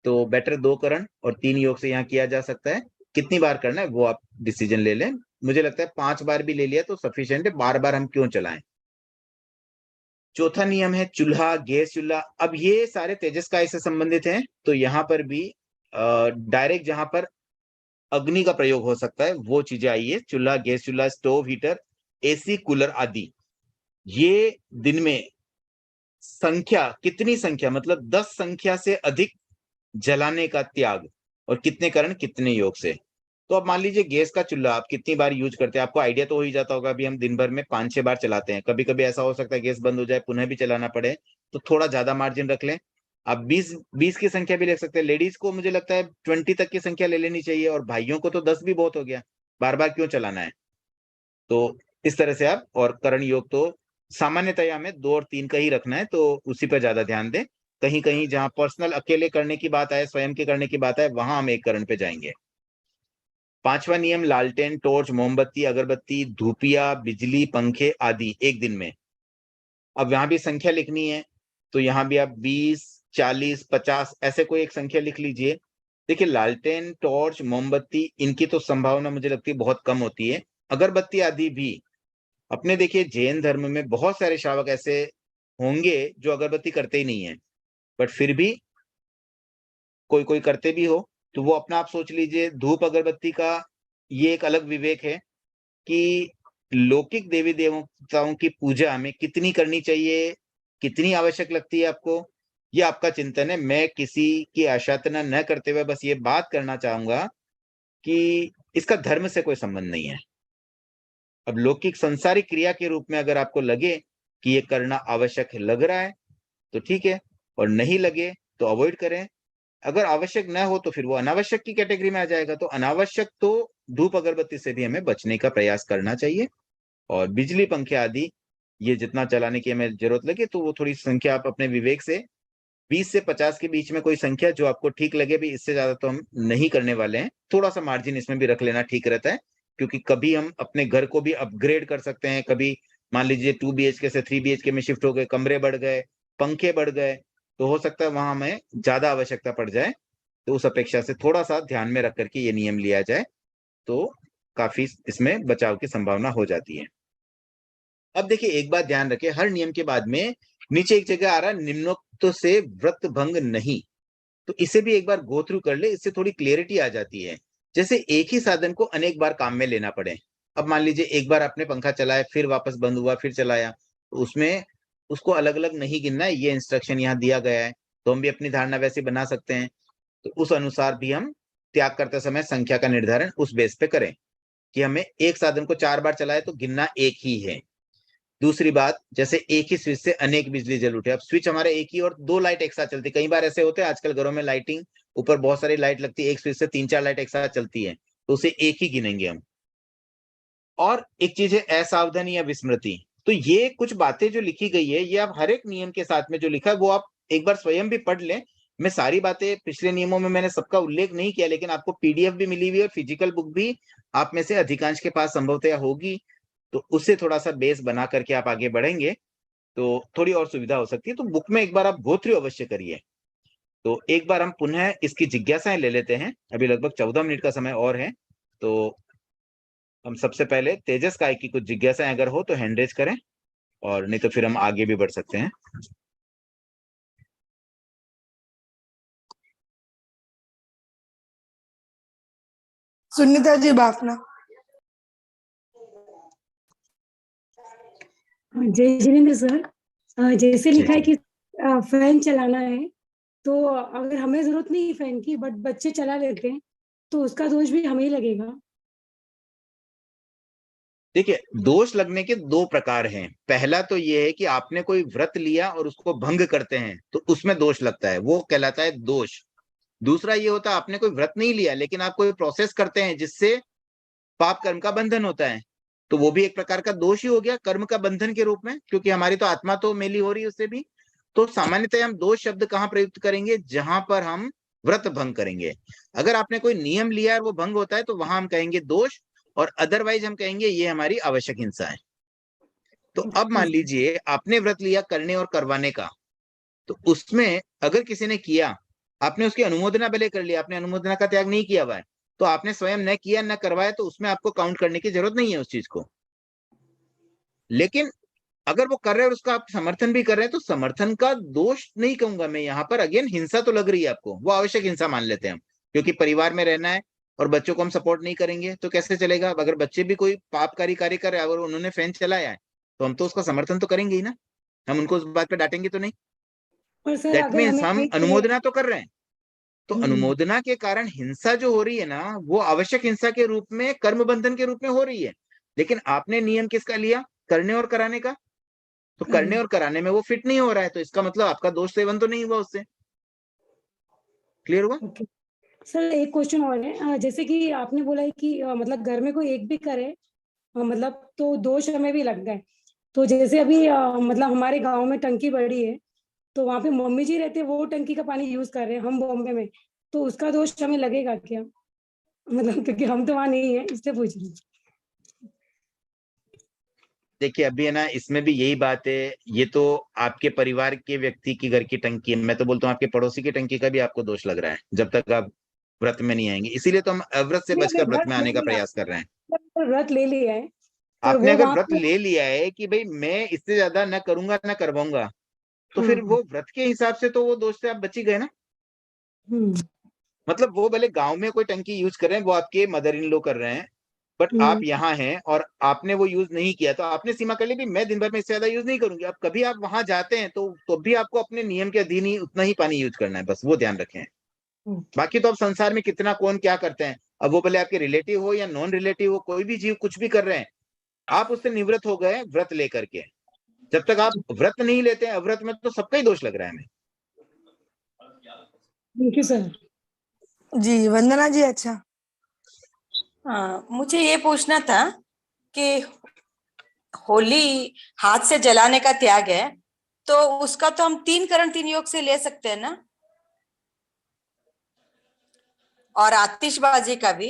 तो बेटर 2 करण और 3 योग से यहाँ किया जा सकता है। कितनी बार करना है वो आप डिसीजन ले लें। मुझे लगता है 5 बार भी ले लिया तो सफिशिएंट है, बार बार हम क्यों चलाएं। चौथा नियम है चूल्हा, गैस चूल्हा। अब ये सारे तेजस्काय से संबंधित हैं, तो यहाँ पर भी डायरेक्ट जहां पर अग्नि का प्रयोग हो सकता है वो चीजें आई है। चूल्हा, गैस चूल्हा, स्टोव, हीटर, एसी, कूलर आदि। ये दिन में संख्या, कितनी संख्या, मतलब 10 संख्या से अधिक जलाने का त्याग। और कितने करण, कितने योग से। तो अब मान लीजिए गैस का चूल्हा आप कितनी बार यूज करते हैं, आपको आइडिया तो हो ही जाता होगा। अभी हम दिन भर में 5-6 बार चलाते हैं, कभी कभी ऐसा हो सकता है गैस बंद हो जाए, पुनः भी चलाना पड़े, तो थोड़ा ज्यादा मार्जिन रख लें। आप 20 की संख्या भी ले सकते हैं। लेडीज को मुझे लगता है 20 तक की संख्या ले लेनी चाहिए, और भाइयों को तो 10 भी बहुत हो गया, बार बार क्यों चलाना है। तो इस तरह से आप, और करण योग तो सामान्यतया हमें 2 और 3 का ही रखना है, तो उसी पर ज्यादा ध्यान दें। कहीं कहीं जहां पर्सनल अकेले करने की बात आए, स्वयं के करने की बात आए, वहां हम 1 करण पे जाएंगे। 5वां नियम लालटेन, टॉर्च, मोमबत्ती, अगरबत्ती, धूपिया, बिजली, पंखे आदि 1 दिन में। अब यहाँ भी संख्या लिखनी है, तो यहाँ भी आप 20, 40, 50 ऐसे कोई एक संख्या लिख लीजिए। देखिए लालटेन, टॉर्च, मोमबत्ती, इनकी तो संभावना मुझे लगती है बहुत कम होती है। अगरबत्ती आदि भी अपने, देखिए जैन धर्म में बहुत सारे श्रावक ऐसे होंगे जो अगरबत्ती करते ही नहीं है, बट फिर भी कोई कोई करते भी हो, तो वो अपना आप सोच लीजिए। धूप अगरबत्ती का ये एक अलग विवेक है कि लौकिक देवी देवताओं की पूजा हमें कितनी करनी चाहिए, कितनी आवश्यक लगती है आपको, ये आपका चिंतन है। मैं किसी की आशातना न करते हुए बस ये बात करना चाहूंगा कि इसका धर्म से कोई संबंध नहीं है। अब लौकिक संसारिक क्रिया के रूप में अगर आपको लगे कि ये करना आवश्यक लग रहा है तो ठीक है, और नहीं लगे तो अवॉइड करें। अगर आवश्यक न हो तो फिर वो अनावश्यक की कैटेगरी में आ जाएगा। तो अनावश्यक तो धूप अगरबत्ती से भी हमें बचने का प्रयास करना चाहिए। और बिजली, पंखे आदि ये जितना चलाने की हमें जरूरत लगे तो वो थोड़ी संख्या आप अपने विवेक से 20 से 50 के बीच में कोई संख्या जो आपको ठीक लगे, भी इससे ज्यादा तो हम नहीं करने वाले हैं। थोड़ा सा मार्जिन इसमें भी रख लेना ठीक रहता है, क्योंकि कभी हम अपने घर को भी अपग्रेड कर सकते हैं। कभी मान लीजिए 2 BHK से 3 BHK में शिफ्ट हो गए, कमरे बढ़ गए, पंखे बढ़ गए, तो हो सकता है वहां हमें ज्यादा आवश्यकता पड़ जाए। तो उस अपेक्षा से थोड़ा सा ध्यान में रख करके ये नियम लिया जाए तो काफी इसमें बचाव की संभावना हो जाती है। अब देखिए एक बात ध्यान रखें, हर नियम के बाद में नीचे एक जगह आ रहा है निम्नोक्त से व्रत भंग नहीं, तो इसे भी एक बार गो थ्रू कर ले, इससे थोड़ी क्लियरिटी आ जाती है। जैसे एक ही साधन को अनेक बार काम में लेना पड़े। अब मान लीजिए एक बार आपने पंखा चलाया, फिर वापस बंद हुआ, फिर चलाया, तो उसमें उसको अलग अलग नहीं गिनना है, ये इंस्ट्रक्शन यहाँ दिया गया है। तो हम भी अपनी धारणा वैसे बना सकते हैं, तो उस अनुसार भी हम त्याग करते समय संख्या का निर्धारण उस बेस पे करें कि हमें एक साधन को 4 बार चलाए तो गिनना एक ही है। दूसरी बात, जैसे एक ही स्विच से अनेक बिजली जल उठे। अब स्विच हमारे एक ही और दो लाइट एक साथ चलती, कई बार ऐसे होते हैं आजकल घरों में लाइटिंग ऊपर बहुत सारी लाइट लगती है, एक स्विच से 3-4 लाइट एक साथ चलती है, तो उसे एक ही गिनेंगे हम। और एक चीज है असावधानी या विस्मृति। तो ये कुछ बातें जो लिखी गई है, ये आप हर एक नियम के साथ में जो लिखा है वो आप एक बार स्वयं भी पढ़ लें। मैं सारी बातें पिछले नियमों में मैंने सबका उल्लेख नहीं किया, लेकिन आपको पीडीएफ भी मिली हुई है और फिजिकल बुक भी आप में से अधिकांश के पास संभवतः होगी, तो उससे थोड़ा सा बेस बना करके आप आगे बढ़ेंगे तो थोड़ी और सुविधा हो सकती है। तो बुक में एक बार आप गो थ्रू अवश्य करिए। तो एक बार हम पुनः इसकी जिज्ञासाएं ले लेते हैं। अभी लगभग 14 मिनट का समय और है, तो हम सबसे पहले तेजस काय की कुछ जिज्ञासाएं अगर हो तो हैंड रेज करें, और नहीं तो फिर हम आगे भी बढ़ सकते हैं। सुनीता जी बाफना। जय जिनेन्द्र सर, जैसे लिखा है कि फैन चलाना है, तो अगर हमें जरूरत नहीं है फैन की बट बच्चे चला लेते हैं तो उसका दोष भी हमें ही लगेगा। देखिए, दोष लगने के दो प्रकार हैं। पहला तो ये है कि आपने कोई व्रत लिया और उसको भंग करते हैं तो उसमें दोष लगता है, वो कहलाता है दोष। दूसरा ये होता है आपने कोई व्रत नहीं लिया लेकिन आप कोई प्रोसेस करते हैं जिससे पाप कर्म का बंधन होता है, तो वो भी एक प्रकार का दोष ही हो गया कर्म का बंधन के रूप में, क्योंकि हमारी तो आत्मा तो मेली हो रही है उससे भी। तो सामान्यतः हम दोष शब्द कहाँ प्रयुक्त करेंगे? जहां पर हम व्रत भंग करेंगे। अगर आपने कोई नियम लिया और वो भंग होता है तो वहां हम कहेंगे दोष, और अदरवाइज हम कहेंगे ये हमारी आवश्यक हिंसा है। तो अब मान लीजिए आपने व्रत लिया करने और करवाने का, तो उसमें अगर किसी ने किया, आपने उसकी अनुमोदना भले कर लिया, आपने अनुमोदना का त्याग नहीं किया हुआ है, तो आपने स्वयं न किया न करवाया, तो उसमें आपको काउंट करने की जरूरत नहीं है उस चीज को। लेकिन अगर वो कर रहे हैं और उसका आप समर्थन भी कर रहे हैं, तो समर्थन का दोष नहीं कहूंगा मैं यहाँ पर। अगेन हिंसा तो लग रही है आपको, वो आवश्यक हिंसा मान लेते हैं हम, क्योंकि परिवार में रहना है और बच्चों को हम सपोर्ट नहीं करेंगे तो कैसे चलेगा। अगर बच्चे भी कोई पापकारी कार्य कर रहे हैं और उन्होंने फैन चलाया है तो हम तो उसका समर्थन तो करेंगे ही ना, हम उनको उस बात पे डांटेंगे तो नहीं। पर सर दैट अगर मीन्स हमें हम देख के अनुमोदना तो कर रहे हैं, तो अनुमोदना के कारण हिंसा जो हो रही है ना, वो आवश्यक हिंसा के रूप में, कर्म बंधन के रूप में हो रही है। लेकिन आपने नियम किसका लिया? करने और कराने का। तो करने और कराने में वो फिट नहीं हो रहा है, तो इसका मतलब आपका दोष सेवन तो नहीं हुआ उससे। क्लियर हुआ? सर एक क्वेश्चन और है, जैसे कि आपने बोला है कि मतलब घर में कोई एक भी करे मतलब तो दोष हमें भी लग गए। तो जैसे अभी मतलब हमारे गांव में टंकी बड़ी है, तो वहां पे मम्मी जी रहते हैं, वो टंकी का पानी यूज कर रहे हैं, हम बॉम्बे में, तो उसका दोष हमें लगेगा क्या? मतलब क्योंकि हम तो वहां नहीं है, इसलिए पूछ रही हूँ। देखिए अभी है ना, इसमें भी यही बात है, ये तो आपके परिवार के व्यक्ति की घर की टंकी है, मैं तो बोलता हूँ आपके पड़ोसी की टंकी का भी आपको दोष लग रहा है जब तक आप व्रत में नहीं आएंगे। इसीलिए तो हम अव्रत से बचकर व्रत में आने का प्रयास कर रहे हैं। व्रत ले लिया है, पर आपने वो अगर वहां व्रत पे ले लिया है कि भाई मैं इससे ज्यादा न करूंगा न करवाऊंगा, तो फिर वो व्रत के हिसाब से तो वो दोष से आप बच ही गए ना। मतलब वो भले गांव में कोई टंकी यूज कर रहे हैं, वो आपके मदर इन लॉ कर रहे हैं, बट आप यहाँ हैं और आपने वो यूज नहीं किया, तो आपने सीमा कर ली भी मैं दिन भर में इससे ज्यादा यूज नहीं करूंगी। अब कभी आप वहां जाते हैं तो भी आपको अपने नियम के अधीन ही उतना ही पानी यूज करना है, बस वो ध्यान रखें। बाकी तो अब संसार में कितना कौन क्या करते हैं, अब वो भले आपके रिलेटिव हो या नॉन रिलेटिव हो, कोई भी जीव कुछ भी कर रहे हैं, आप उससे निवृत्त हो गए व्रत लेकर के। जब तक आप व्रत नहीं लेते हैं अव्रत में, तो सबका ही दोष लग रहा है हमें। Thank you sir. जी वंदना जी। अच्छा मुझे ये पूछना था कि होली हाथ से जलाने का त्याग है, तो उसका तो हम 3 करण 3 योग से ले सकते हैं ना, और आतिशबाजी का भी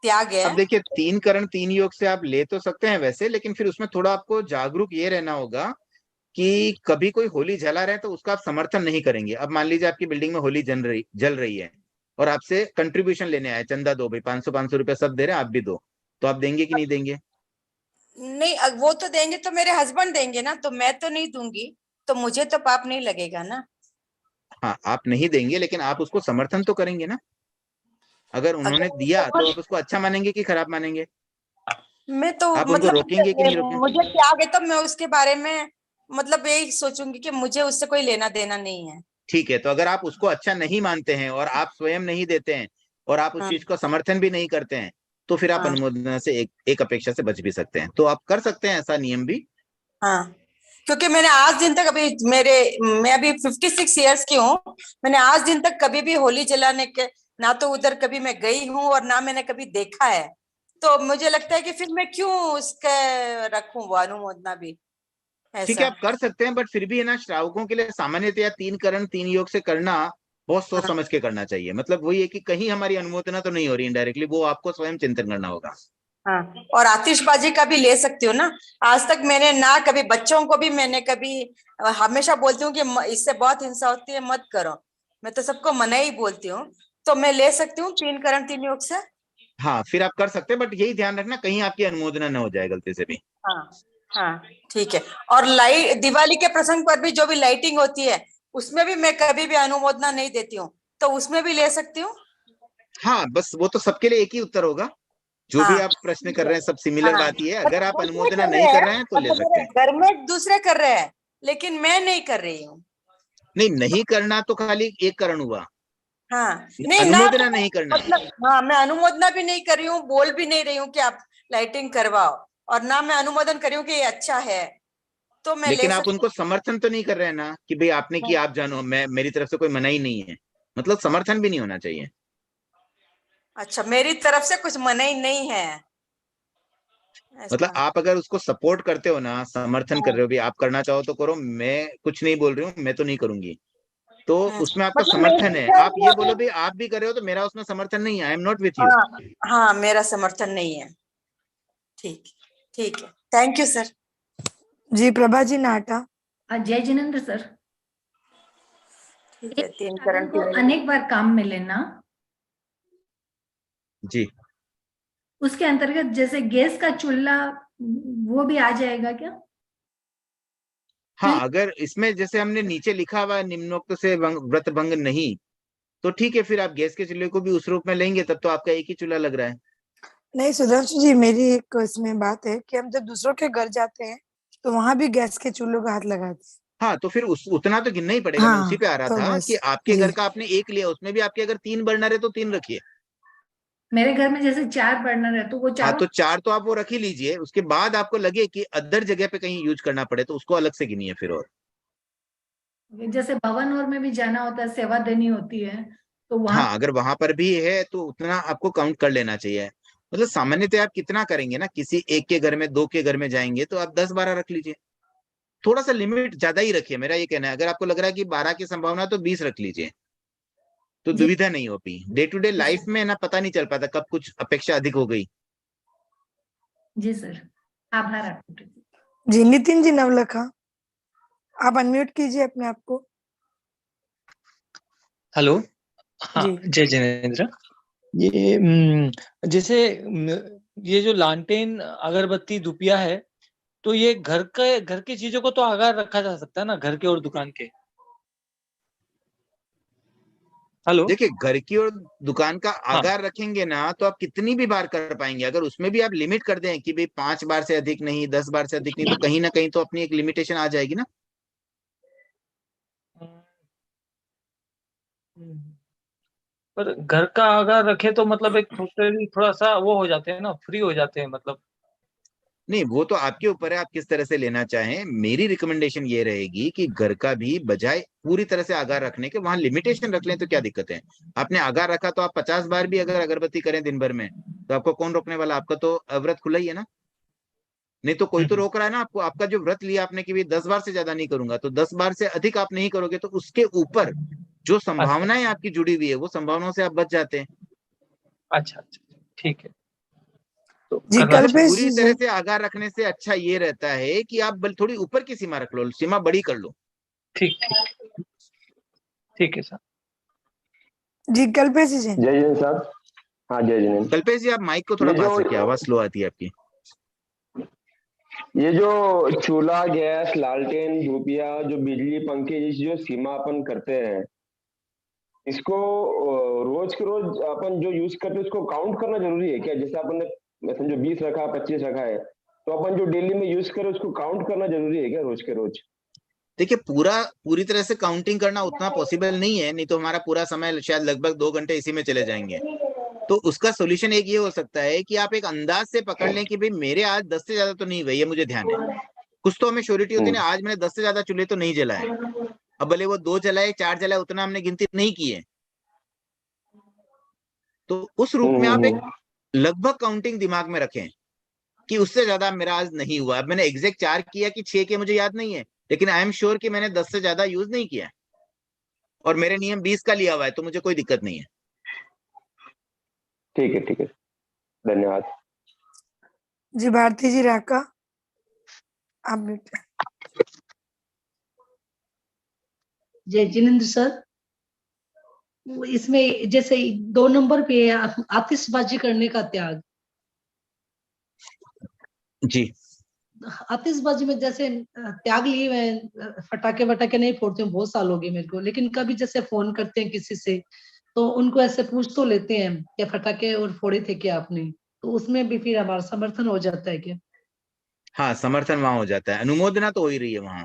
त्याग है। अब देखिए 3 करण 3 योग से आप ले तो सकते हैं वैसे, लेकिन फिर उसमें थोड़ा आपको जागरूक ये रहना होगा कि कभी कोई होली जला रहे हैं तो उसका आप समर्थन नहीं करेंगे। अब मान लीजिए आपकी बिल्डिंग में होली जल रही है और आपसे कंट्रीब्यूशन लेने आए, चंदा दो भाई, 500 रुपए सब दे रहे हैं, आप भी दो, तो आप देंगे कि नहीं देंगे? नहीं, वो तो देंगे तो मेरे हस्बैंड देंगे ना, तो मैं तो नहीं दूंगी, तो मुझे तो पाप नहीं लगेगा ना। हाँ आप नहीं देंगे, लेकिन आप उसको समर्थन तो करेंगे ना। अगर उन्होंने दिया तो आप उसको अच्छा मानेंगे कि खराब मानेंगे? मैं तो आप उनको रोकेंगे कि नहीं रोकेंगे? मुझे त्याग है तो मैं उसके बारे में मतलब यही सोचूंगी कि मुझे उससे कोई लेना देना नहीं है। ठीक है, तो अगर आप उसको अच्छा नहीं मानते हैं और आप स्वयं नहीं देते हैं और आप उस चीज को समर्थन भी नहीं करते हैं, तो फिर आप अनुमोदना से एक अपेक्षा से बच भी सकते हैं। तो आप कर सकते हैं ऐसा नियम भी, हाँ, क्योंकि मैंने आज दिन तक अभी मैं अभी 56 इयर्स की हूँ, मैंने आज दिन तक कभी भी होली जलाने के ना तो उधर कभी मैं गई हूँ और ना मैंने कभी देखा है। तो मुझे लगता है कि फिर मैं क्यों उसके रखूं वो अनुमोदना भी ठीक है, ऐसा। आप कर सकते हैं, बट फिर भी है ना, श्रावकों के लिए सामान्यतया 3 करण 3 योग से करना बहुत सोच हाँ, समझ के करना चाहिए। मतलब वही है कि कहीं हमारी अनुमोदना तो नहीं हो रही इनडायरेक्टली, वो आपको स्वयं चिंतन करना होगा। हाँ, और आतिशबाजी का भी ले सकती हूँ ना। आज तक मैंने ना कभी बच्चों को भी मैंने कभी हमेशा बोलती हूँ कि इससे बहुत हिंसा होती है, मत करो। मैं तो सबको मना ही बोलती हूँ। तो मैं ले सकती हूँ 3 करण 3 योग से। हाँ, फिर आप कर सकते हैं, बट यही ध्यान रखना कहीं आपकी अनुमोदना न हो जाए गलती से भी। हाँ हाँ, ठीक है। और लाइट दिवाली के प्रसंग पर भी जो भी लाइटिंग होती है उसमें भी मैं कभी भी अनुमोदना नहीं देती हूँ, तो उसमें भी ले सकती हूँ। हाँ, बस वो तो सबके लिए एक ही उत्तर होगा। जो भी हाँ, आप प्रश्न ठीक कर है। रहे हैं सब सिमिलर हाँ, बात ही है। अगर मतलब आप दूसरे अनुमोदना कर नहीं रहे कर हैं, रहे हैं तो ले मतलब सकते मेरे हैं। घर में दूसरे कर रहे हैं, लेकिन मैं नहीं कर रही हूँ। नहीं करना तो खाली एक करण हुआ, हाँ, नहीं ना अनुमोदना नहीं करना। मतलब हाँ, मैं अनुमोदना भी नहीं कर रही हूँ, बोल भी नहीं रही हूँ कि आप लाइटिंग करवाओ, और ना मैं अनुमोदन कर रही हूँ कि ये अच्छा है, तो मैं ले लेकिन आप सकती उनको समर्थन तो नहीं कर रहे हैं ना कि भाई आपने हूँ। किया, आप जानो, मैं मेरी तरफ से कोई मनाही नहीं है। मतलब समर्थन भी नहीं होना चाहिए। अच्छा, मेरी तरफ से कुछ मनाही नहीं है मतलब ऐसा। आप अगर उसको सपोर्ट करते हो ना, समर्थन कर रहे हो, भी आप करना चाहो तो करो, मैं कुछ नहीं बोल रही हूँ, मैं तो नहीं करूंगी, तो उसमें आपका मतलब मेरी समर्थन है। इच्छा आप नहीं ये होती। बोलो भी आप भी कर रहे हो तो मेरा उसमें समर्थन नहीं है, I am not with you. हाँ हाँ, मेरा समर्थन नहीं है। ठीक, ठीक है, थैंक यू सर। जी प्रभा जी नाटा। जय जिनेन्द्र सर। ठीक है, 3 साधन करण को 3 योग। अनेक बार काम में लेना, जी उसके अंतर्गत जैसे गैस का चूल्हा वो भी आ जाएगा क्या? हाँ, अगर इसमें जैसे हमने नीचे लिखा हुआ है निम्नोक्त से व्रत भंग नहीं, तो ठीक है, फिर आप गैस के चूल्हे को भी उस रूप में लेंगे, तब तो आपका एक ही चूल्हा लग रहा है। नहीं सुधांशु जी, मेरी एक इसमें बात है कि हम जब दूसरों के घर जाते हैं तो वहां भी गैस के चूल्हों का हाथ लगाते हैं। हाँ, तो फिर उतना तो गिनना ही पड़ेगा। मैं उसी हाँ पे आ रहा तो था बस कि आपके जी। घर का आपने एक लिया, उसमें भी आपके अगर 3 बर्नर है तो 3 रखिए। मेरे घर में जैसे 4 बर्नर है तो वो हाँ, चारों, तो 4 तो आप वो रख ही लीजिए। उसके बाद आपको लगे कि अदर जगह पे कहीं यूज करना पड़े तो उसको अलग से गिनिए फिर। और जैसे भवन और में भी जाना होता है, सेवा देनी होती है, तो वहां हाँ, अगर वहां पर भी है तो उतना आपको काउंट कर लेना चाहिए। मतलब सामान्यतः आप कितना करेंगे ना, किसी एक के घर में, 2 के घर में जाएंगे तो आप 10-12 रख लीजिए। थोड़ा सा लिमिट ज्यादा ही रखिए, मेरा ये कहना है। अगर आपको लग रहा है कि 12 की संभावना है, तो 20 रख लीजिए, तो जी दुविधा नहीं होगी। डे टू डे लाइफ में ना पता नहीं चल पाता कब कुछ अपेक्षा अधिक हो गई। जी सर, आभार आपका। जी नितिन जी नवलखा, आप अनम्यूट कीजिए अपने आप को। हेलो। हाँ, जी जय जिनेन्द्र। ये जैसे ये जो लालटेन अगरबत्ती दुपिया है, तो ये घर की चीजों को तो आगार रखा जा सकता है ना, घर के और दुकान के। हेलो। देखिए, घर की और दुकान का हाँ। आगार रखेंगे ना तो आप कितनी भी बार कर पाएंगे। अगर उसमें भी आप लिमिट कर दें कि भाई 5 बार से अधिक नहीं, 10 बार से अधिक नहीं, तो कहीं ना कहीं तो अपनी एक लिमिटेशन आ जाएगी ना। पर घर का आगार रखे तो मतलब एक थोड़ा सा वो हो जाते हैं ना, फ्री हो जाते हैं मतलब। नहीं, वो तो आपके ऊपर है, आप किस तरह से लेना चाहें। मेरी रिकमेंडेशन ये रहेगी कि घर का भी बजाय पूरी तरह से आगार रखने के वहां लिमिटेशन रख लें, तो क्या दिक्कत है। आपने आगार रखा तो आप 50 बार भी अगर अगरबत्ती करें दिन भर में, तो आपको कौन रोकने वाला। आपका तो व्रत खुला ही है ना। नहीं तो कोई तो रोक रहा है ना आपको। आपका जो व्रत लिया आपने कि भाई 10 बार से ज्यादा नहीं करूंगा, तो 10 बार से अधिक आप नहीं करोगे, तो उसके ऊपर जो अच्छा संभावनाएं आपकी जुड़ी हुई है, वो संभावनाओं से आप बच जाते हैं। अच्छा, ठीक है, तो जी करना मतलब कल्पेश पूरी जी। तरह से आगार रखने से अच्छा ये रहता है कि आप थोड़ी ऊपर की सीमा रख लो, सीमा बड़ी कर लो। ठीक ठीक है सर। जी कल्पेश जी। जय जिनेन्द्र साहब। हाँ, जय जिनेन्द्र। कल्पेश जी, आप माइक को थोड़ा ये जो पास रखिए, आवाज स्लो आती है आपकी। ये जो चूल्हा, गैस, लालटेन, धूपिया, जो बिजली, पंखे, जो सीमा अपन करते हैं, इसको रोज के रोज अपन जो यूज करते हैं उसको काउंट करना जरूरी है क्या? जैसे अपन ने समझो 20 रखा, 25 रखा है, तो अपन जो डेली में यूज करें उसको काउंट करना जरूरी है क्या रोज के रोज? देखिए, पूरी तरह से काउंटिंग करना उतना पॉसिबल नहीं है, नहीं तो हमारा पूरा समय शायद लगभग 2 घंटे इसी में चले जाएंगे। तो उसका सोल्यूशन एक ये हो सकता है कि आप एक अंदाज से पकड़ लें कि भाई मेरे आज 10 से ज्यादा तो नहीं हुए, ये मुझे ध्यान है। कुछ तो हमें श्योरिटी होती है ना, हम्म आज मैंने 10 से ज्यादा चूल्हे तो नहीं जलाए, अब भले वो 2 जलाए 4 जलाए उतना हमने गिनती नहीं की है। तो उस रूप में आप एक लगभग काउंटिंग दिमाग में रखें कि उससे ज्यादा मेरा आज नहीं हुआ। अब मैंने एग्जैक्ट 4 किया कि 6 किया मुझे याद नहीं है, लेकिन आई एम श्योर कि मैंने 10 से ज्यादा यूज नहीं किया और मेरे नियम 20 का लिया हुआ है, तो मुझे कोई दिक्कत नहीं है। ठीक है, ठीक है, धन्यवाद। जी भारती जी राका, आप म्यूट हैं। जय जिनेन्द्र सर, इसमें जैसे 2 नंबर पे आतिशबाजी करने का त्याग, जी आतिशबाजी में जैसे त्याग लिए मैं फटाके वटाके नहीं फोड़ती हूँ, बहुत साल हो गए मेरे को, लेकिन कभी जैसे फोन करते हैं किसी से तो उनको ऐसे पूछ तो लेते हैं क्या फटाके और फोड़े थे क्या आपने, तो उसमें भी फिर हमारा समर्थन हो जाता है क्या? हाँ, समर्थन वहां हो जाता है, अनुमोदना तो हो ही रही है वहां,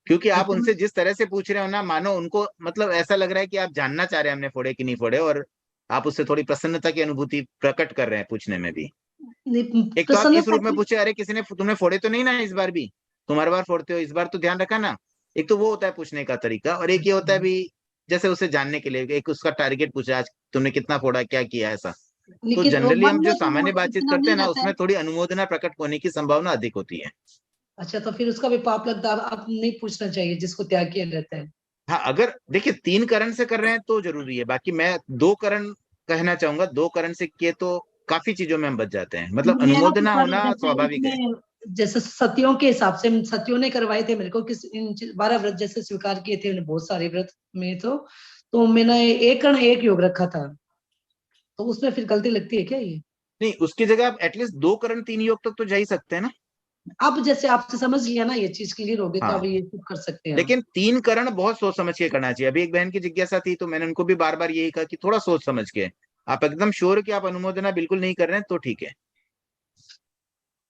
क्योंकि आप अच्छा उनसे जिस तरह से पूछ रहे हो ना, मानो उनको मतलब ऐसा लग रहा है कि आप जानना चाह रहे हैं हमने फोड़े कि नहीं फोड़े, और आप उससे थोड़ी प्रसन्नता की अनुभूति प्रकट कर रहे हैं पूछने में भी। एक तो आप इस प्रसन्नता रूप में की पूछे, अरे किसी ने तुमने फोड़े तो नहीं ना इस बार भी, तुम हर बार फोड़ते हो, इस बार तो ध्यान रखा ना। एक तो वो होता है पूछने का तरीका, और एक ये होता है भी जैसे उसे जानने के लिए एक उसका टारगेट पूछा, आज तुमने कितना फोड़ा, क्या किया, ऐसा। तो लेकिन जनरली मन हम जो में सामान्य वो बातचीत इतना करते नहीं हैं ना, रहता है। उसमें थोड़ी अनुमोदना प्रकट होने की संभावना अधिक होती है। अच्छा, तो फिर उसका भी पाप लगता है, आप नहीं पूछना चाहिए जिसको त्याग किया रहता है। हाँ, अगर देखिए 3 करण से कर रहे हैं तो जरूरी है, बाकी मैं 2 करण कहना चाहूंगा, 2 करण से किए तो काफी चीजों में हम बच जाते हैं, मतलब मेरा तो अनुमोदना सर होना जैसे स्वाभाविक है। इसमें जैसे सतियों के हिसाब से सतियों ने करवाए थे मेरे को, किस इन 12 व्रत जैसे स्वीकार किए थे उन्हें, बहुत सारे व्रत में तो मैंने एक कण एक योग रखा था, तो उसमें फिर गलती लगती है क्या ये? नहीं, उसकी जगह आप एटलीस्ट 2 करण 3 योग तक तो जा ही सकते हैं ना। अब जैसे आपसे समझ लिया ना, ये चीज क्लियर हो गई, तो हाँ, अब ये सब कर सकते हैं हम। लेकिन 3 करण बहुत सोच समझ के करना चाहिए। अभी एक बहन की जिज्ञासा थी, तो मैंने उनको भी बार बार यही कहा कि थोड़ा सोच समझ के, आप एकदम श्योर है कि आप अनुमोदना बिल्कुल नहीं कर रहे हैं तो ठीक है।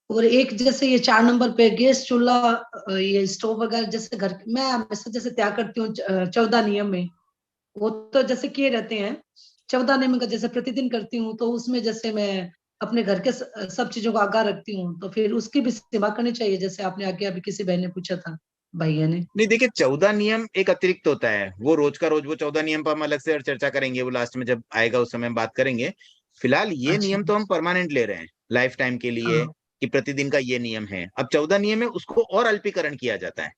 और एक जैसे ये 4 नंबर पे गैस चूल्हा, ये स्टोव वगैरह, जैसे घर मैं हमेशा जैसे त्याग करती हूँ 14 नियम में, वो तो जैसे किए रहते हैं 14 नियम का, जैसे प्रतिदिन करती हूँ, तो उसमें जैसे मैं अपने घर के सब चीजों को आगाह रखती हूँ, तो फिर उसकी भी सेवा करनी चाहिए, जैसे आपने आगे अभी किसी बहन ने पूछा था, भैया ने। नहीं देखिए, 14 नियम एक अतिरिक्त होता है, वो रोज का रोज, वो 14 नियम पर हम अलग से और चर्चा करेंगे, वो लास्ट में जब आएगा उस समय हम बात करेंगे। फिलहाल ये अच्छा। नियम तो हम परमानेंट ले रहे हैं लाइफ टाइम के लिए, हाँ, कि प्रतिदिन का ये नियम है। अब 14 नियम है, उसको और अल्पीकरण किया जाता है,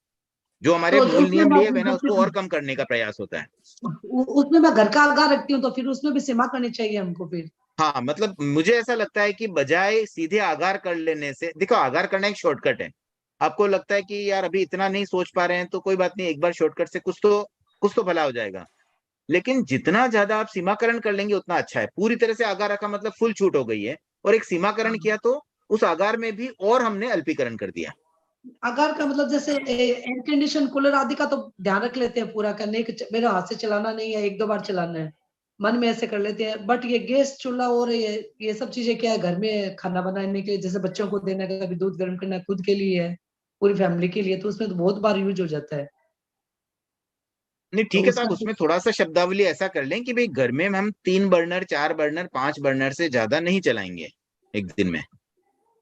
जो हमारे तो मूल उसमें नियम मैं लिए हुए ना उसको और कम करने का प्रयास होता है। उसमें मैं घर का आगाह रखती हूँ, तो फिर उसमें भी सेवा करनी चाहिए हमको फिर। हाँ, मतलब मुझे ऐसा लगता है कि बजाय सीधे आगार कर लेने से, देखो आगार करना एक शॉर्टकट है। आपको लगता है कि यार अभी इतना नहीं सोच पा रहे हैं, तो कोई बात नहीं, एक बार शॉर्टकट से कुछ तो भला हो जाएगा। लेकिन जितना ज्यादा आप सीमाकरण कर लेंगे उतना अच्छा है। पूरी तरह से आगार रखा मतलब फुल छूट हो गई है, और एक सीमाकरण किया तो उस आगार में भी और हमने अल्पीकरण कर दिया। आगार का मतलब जैसे एयर कंडीशन कूलर आदि का तो ध्यान रख लेते हैं पूरा करने के, मेरे हाथ से चलाना नहीं है, 1-2 बार चलाना है, मन में ऐसे कर लेते हैं। बट ये गैस चूल्हा और ये सब चीजें क्या है, घर में खाना बनाने के लिए, जैसे बच्चों को देना, कभी दूध गर्म करना, खुद के लिए है, पूरी फैमिली के लिए, तो उसमें तो बहुत बार यूज हो जाता है। नहीं तो ठीक है, तो उसका आप उसमें थोड़ा सा शब्दावली ऐसा कर लें कि भाई घर में हम 3 बर्नर 4 बर्नर 5 बर्नर से ज्यादा नहीं चलाएंगे एक दिन में।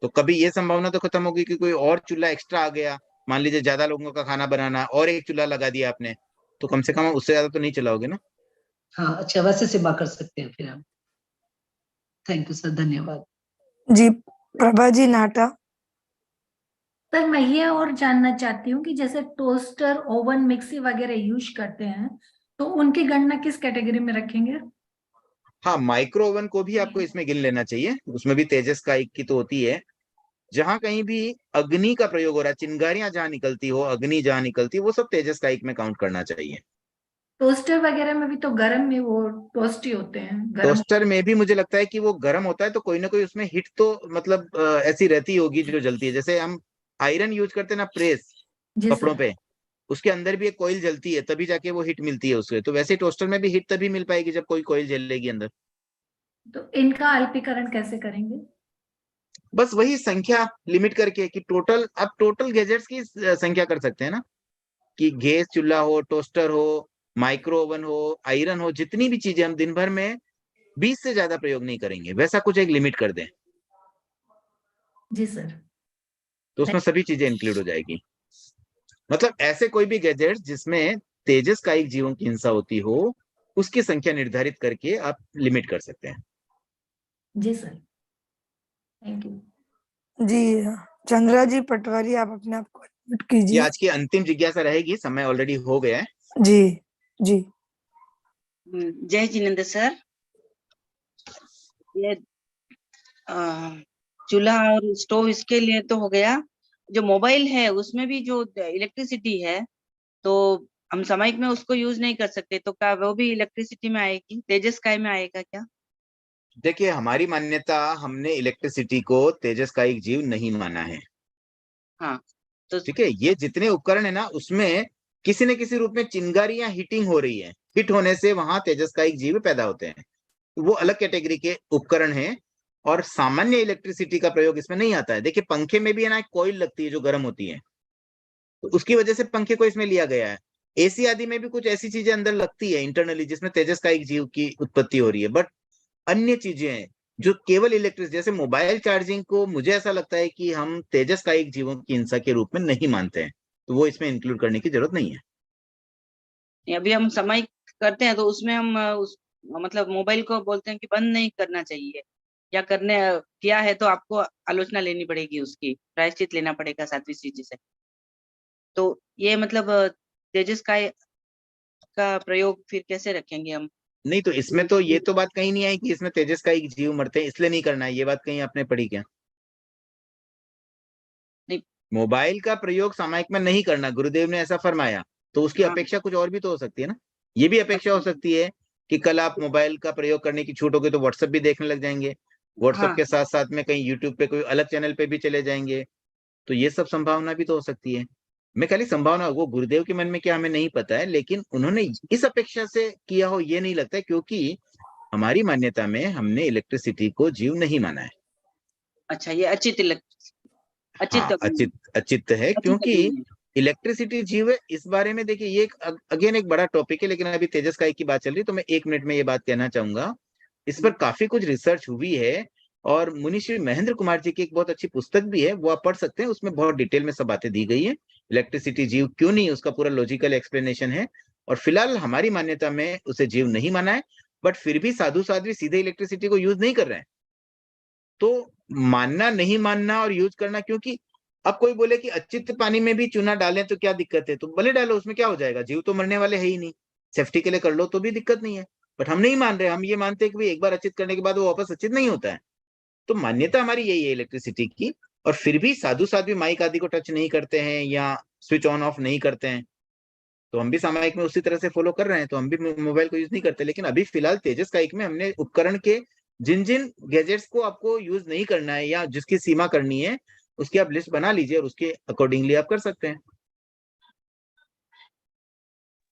तो कभी ये संभावना तो खत्म होगी कि कोई और चूल्हा एक्स्ट्रा आ गया, मान लीजिए ज्यादा लोगों का खाना बनाना और एक चूल्हा लगा दिया आपने, तो कम से कम उससे ज्यादा तो नहीं चलाओगे ना। हाँ, अच्छा, वैसे सेवा कर सकते हैं फिर हम। थैंक यू सर, धन्यवाद। जी प्रभा जी नाटा। सर मैं ये और जानना चाहती हूँ कि जैसे टोस्टर, ओवन, मिक्सी वगैरह यूज करते हैं, तो उनकी गणना किस कैटेगरी में रखेंगे? हाँ, माइक्रो ओवन को भी आपको इसमें गिन लेना चाहिए, उसमें भी तेजस का एक की तो होती है। जहां कहीं भी अग्नि का प्रयोग हो रहा है, चिंगारियां जहां निकलती हो, अग्नि जहां निकलती है, वो सब तेजस का एक में काउंट करना चाहिए। टोस्टर वगैरह में भी तो गर्म में वो टोस्ट ही होते हैं, गर्म। टोस्टर में भी मुझे लगता है कि वो गर्म होता है, तो कोई ना कोई उसमें हिट तो मतलब ऐसी रहती होगी जो जलती है। जैसे हम आयरन यूज करते हैं ना, प्रेस जी कपड़ों सर। पे, उसके अंदर भी एक कोयल जलती है, तभी जाके वो हिट मिलती है उससे। तो वैसे टोस्टर में भी हिट तभी मिल पाएगी जब कोई कोयल जलेगी अंदर। तो इनका अल्पीकरण कैसे करेंगे? बस वही संख्या लिमिट करके कि टोटल, आप टोटल गैजेट्स की संख्या कर सकते हैं ना, कि गैस चूल्हा हो, टोस्टर हो, माइक्रो ओवन हो, आयरन हो, जितनी भी चीजें हम दिन भर में 20 से ज्यादा प्रयोग नहीं करेंगे, वैसा कुछ एक लिमिट कर दें। जी सर। तो उसमें सभी चीजें इंक्लूड हो जाएगी। मतलब ऐसे कोई भी गैजेट जिसमें तेजस्कायिक जीवों की हिंसा होती हो, उसकी संख्या निर्धारित करके आप लिमिट कर सकते हैं। जी सर, थैंक यू। जी चंद्रा जी पटवारी, आप अपने आप को अनम्यूट ये कीजिए। आज की अंतिम जिज्ञासा रहेगी, समय ऑलरेडी हो गया है। जी जी। जय जिनेंद्र सर, ये चूल्हा और स्टोव इसके लिए तो हो गया। जो मोबाइल है उसमें भी जो इलेक्ट्रिसिटी है, तो हम सामयिक में उसको यूज नहीं कर सकते, तो क्या वो भी इलेक्ट्रिसिटी में आएगी, तेजस्काय में आएगा क्या? देखिए, हमारी मान्यता, हमने इलेक्ट्रिसिटी को तेजस्कायिक जीव नहीं माना है। हाँ, तो ठीक है, ये जितने उपकरण है ना, उसमें किसी न किसी रूप में चिंगारी या हीटिंग हो रही है, हिट होने से वहां तेजस्कायिक जीव पैदा होते हैं, वो अलग कैटेगरी के उपकरण हैं और सामान्य इलेक्ट्रिसिटी का प्रयोग इसमें नहीं आता है। देखिए, पंखे में भी है ना, एक कॉइल लगती है जो गर्म होती है, तो उसकी वजह से पंखे को इसमें लिया गया है। एसी आदि में भी कुछ ऐसी चीजें अंदर लगती है इंटरनली जिसमें तेजस्कायिक जीव की उत्पत्ति हो रही है, बट अन्य चीजें हैं जो केवल इलेक्ट्रिक, जैसे मोबाइल चार्जिंग को मुझे ऐसा लगता है कि हम तेजस्कायिक जीवों की हिंसा के रूप में नहीं मानते हैं, तो वो इसमें इंक्लूड करने की जरूरत नहीं है। अभी हम सामयिक करते हैं तो उसमें हम उस मतलब मोबाइल को बोलते हैं कि बंद नहीं करना चाहिए, या करने किया है तो आपको आलोचना लेनी पड़ेगी, उसकी प्रायश्चित लेना पड़ेगा 7वीं सीढ़ी से। तो ये मतलब तेजस्काय का प्रयोग फिर कैसे रखेंगे हम? नहीं, तो इसमें तो ये तो बात कहीं नहीं आई कि इसमें तेजस्कायिक जीव मरते हैं इसलिए नहीं करना है, ये बात कहीं आपने पढ़ी क्या? नहीं, मोबाइल का प्रयोग सामयिक में नहीं करना, गुरुदेव ने ऐसा फरमाया, तो उसकी अपेक्षा कुछ और भी तो हो सकती है ना। ये भी अपेक्षा हो सकती है कि कल आप मोबाइल का प्रयोग करने की छूट होगी तो व्हाट्सएप भी देखने लग जाएंगे, व्हाट्सएप के साथ साथ में कहीं यूट्यूब पे कोई अलग चैनल पे भी चले जाएंगे, तो ये सब संभावना भी तो हो सकती है। मैं खाली संभावना, वो गुरुदेव के मन में क्या हमें नहीं पता है, लेकिन उन्होंने इस अपेक्षा से किया हो ये नहीं लगता है, क्योंकि हमारी मान्यता में हमने इलेक्ट्रिसिटी को जीव नहीं माना है। अच्छा, ये अचित है, क्योंकि इलेक्ट्रिसिटी जीव है। इस बारे में देखिए, ये अगेन एक बड़ा टॉपिक है, लेकिन अभी तेजस्काय की बात चल रही है तो मैं 1 मिनट में ये बात कहना चाहूंगा। इस पर काफी कुछ रिसर्च हुई है और मुनि श्री महेंद्र कुमार जी की एक बहुत अच्छी पुस्तक भी है, वो आप पढ़ सकते हैं, उसमें बहुत डिटेल में सब बातें दी गई है। इलेक्ट्रिसिटी जीव क्यों नहीं, उसका पूरा लॉजिकल एक्सप्लेनेशन है। और फिलहाल हमारी मान्यता में उसे जीव नहीं माना है, बट फिर भी साधु साध्वी सीधे इलेक्ट्रिसिटी को यूज नहीं कर रहे हैं। तो मानना नहीं मानना और यूज करना, क्योंकि अब कोई बोले कि अचित पानी में भी चूना डालें तो क्या दिक्कत है, तो भले डालो, उसमें क्या हो जाएगा, जीव तो मरने वाले है ही नहीं, सेफ्टी के लिए कर लो तो भी दिक्कत नहीं है। बट हम नहीं मान रहे, हम ये मानते हैं कि एक बार अचित करने के बाद वो वापस अचित नहीं होता है। तो मान्यता हमारी यही है इलेक्ट्रिसिटी की, और फिर भी साधु साध्वी माइक आदि को टच नहीं करते हैं या स्विच ऑन ऑफ नहीं करते हैं, तो हम भी सामायिक में उसी तरह से फॉलो कर रहे हैं, तो हम भी मोबाइल को यूज नहीं करते। लेकिन अभी फिलहाल तेजस्कायिक में हमने उपकरण के जिन जिन गैजेट्स को आपको यूज नहीं करना है या जिसकी सीमा करनी है, उसकी आप लिस्ट बना लीजिए और उसके अकॉर्डिंगली आप कर सकते हैं।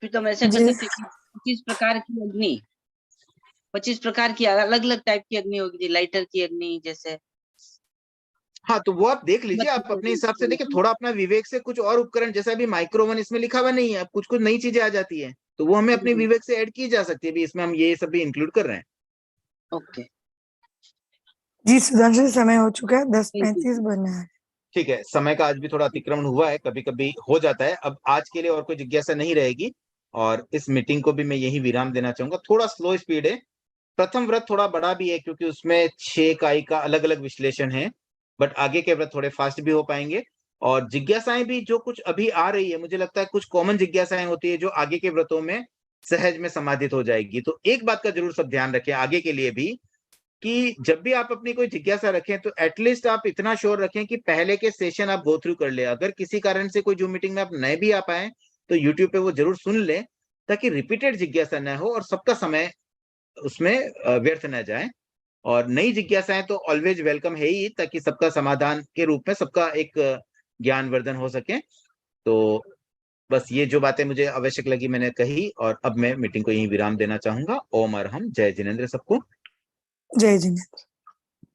फिर तो हम ऐसे कर सकते हैं 25 प्रकार की अग्नि, 25 प्रकार की अलग अलग टाइप की अग्नि होगी, लाइटर की अग्नि जैसे। हाँ, तो वो आप देख लीजिए, आप अपने हिसाब से देखिए, थोड़ा अपना विवेक से कुछ और उपकरण, जैसा अभी माइक्रोवन इसमें लिखा हुआ नहीं है, अब कुछ कुछ नई चीजें आ जाती है, तो वो हमें अपने विवेक से ऐड की जा सकती है। भी इसमें हम ये सब भी इंक्लूड कर रहे हैं। ओके जी सुधांशु, समय हो चुका है, 10:35 बना है। ठीक है, समय का आज भी थोड़ा अतिक्रमण हुआ है, कभी कभी हो जाता है। अब आज के लिए और कोई जिज्ञासा नहीं रहेगी और इस मीटिंग को भी मैं यही विराम देना चाहूंगा। थोड़ा स्लो स्पीड है, प्रथम व्रत थोड़ा बड़ा भी है क्योंकि उसमें 6 इकाई का अलग अलग विश्लेषण है, बट आगे के व्रत थोड़े फास्ट भी हो पाएंगे। और जिज्ञासाएं भी जो कुछ अभी आ रही है, मुझे लगता है कुछ कॉमन जिज्ञासाएं होती है जो आगे के व्रतों में सहज में समाधित हो जाएगी। तो एक बात का जरूर सब ध्यान रखें आगे के लिए भी, कि जब भी आप अपनी कोई जिज्ञासा रखें तो एटलीस्ट आप इतना श्योर रखें कि पहले के सेशन आप गो थ्रू कर ले। अगर किसी कारण से कोई जूम मीटिंग में आप नए भी आ पाए तो यूट्यूब पे वो जरूर सुन ले, ताकि रिपीटेड जिज्ञासा न हो और सबका समय उसमें व्यर्थ न जाए। और नई जिज्ञासाएं तो ऑलवेज वेलकम है ही, ताकि सबका समाधान के रूप में सबका एक ज्ञानवर्धन हो सके। तो बस ये जो बातें मुझे आवश्यक लगी मैंने कही, और अब मैं मीटिंग को यहीं विराम देना चाहूंगा। ओम अरहम, जय जिनेंद्र सबको। जय जिनेंद्र।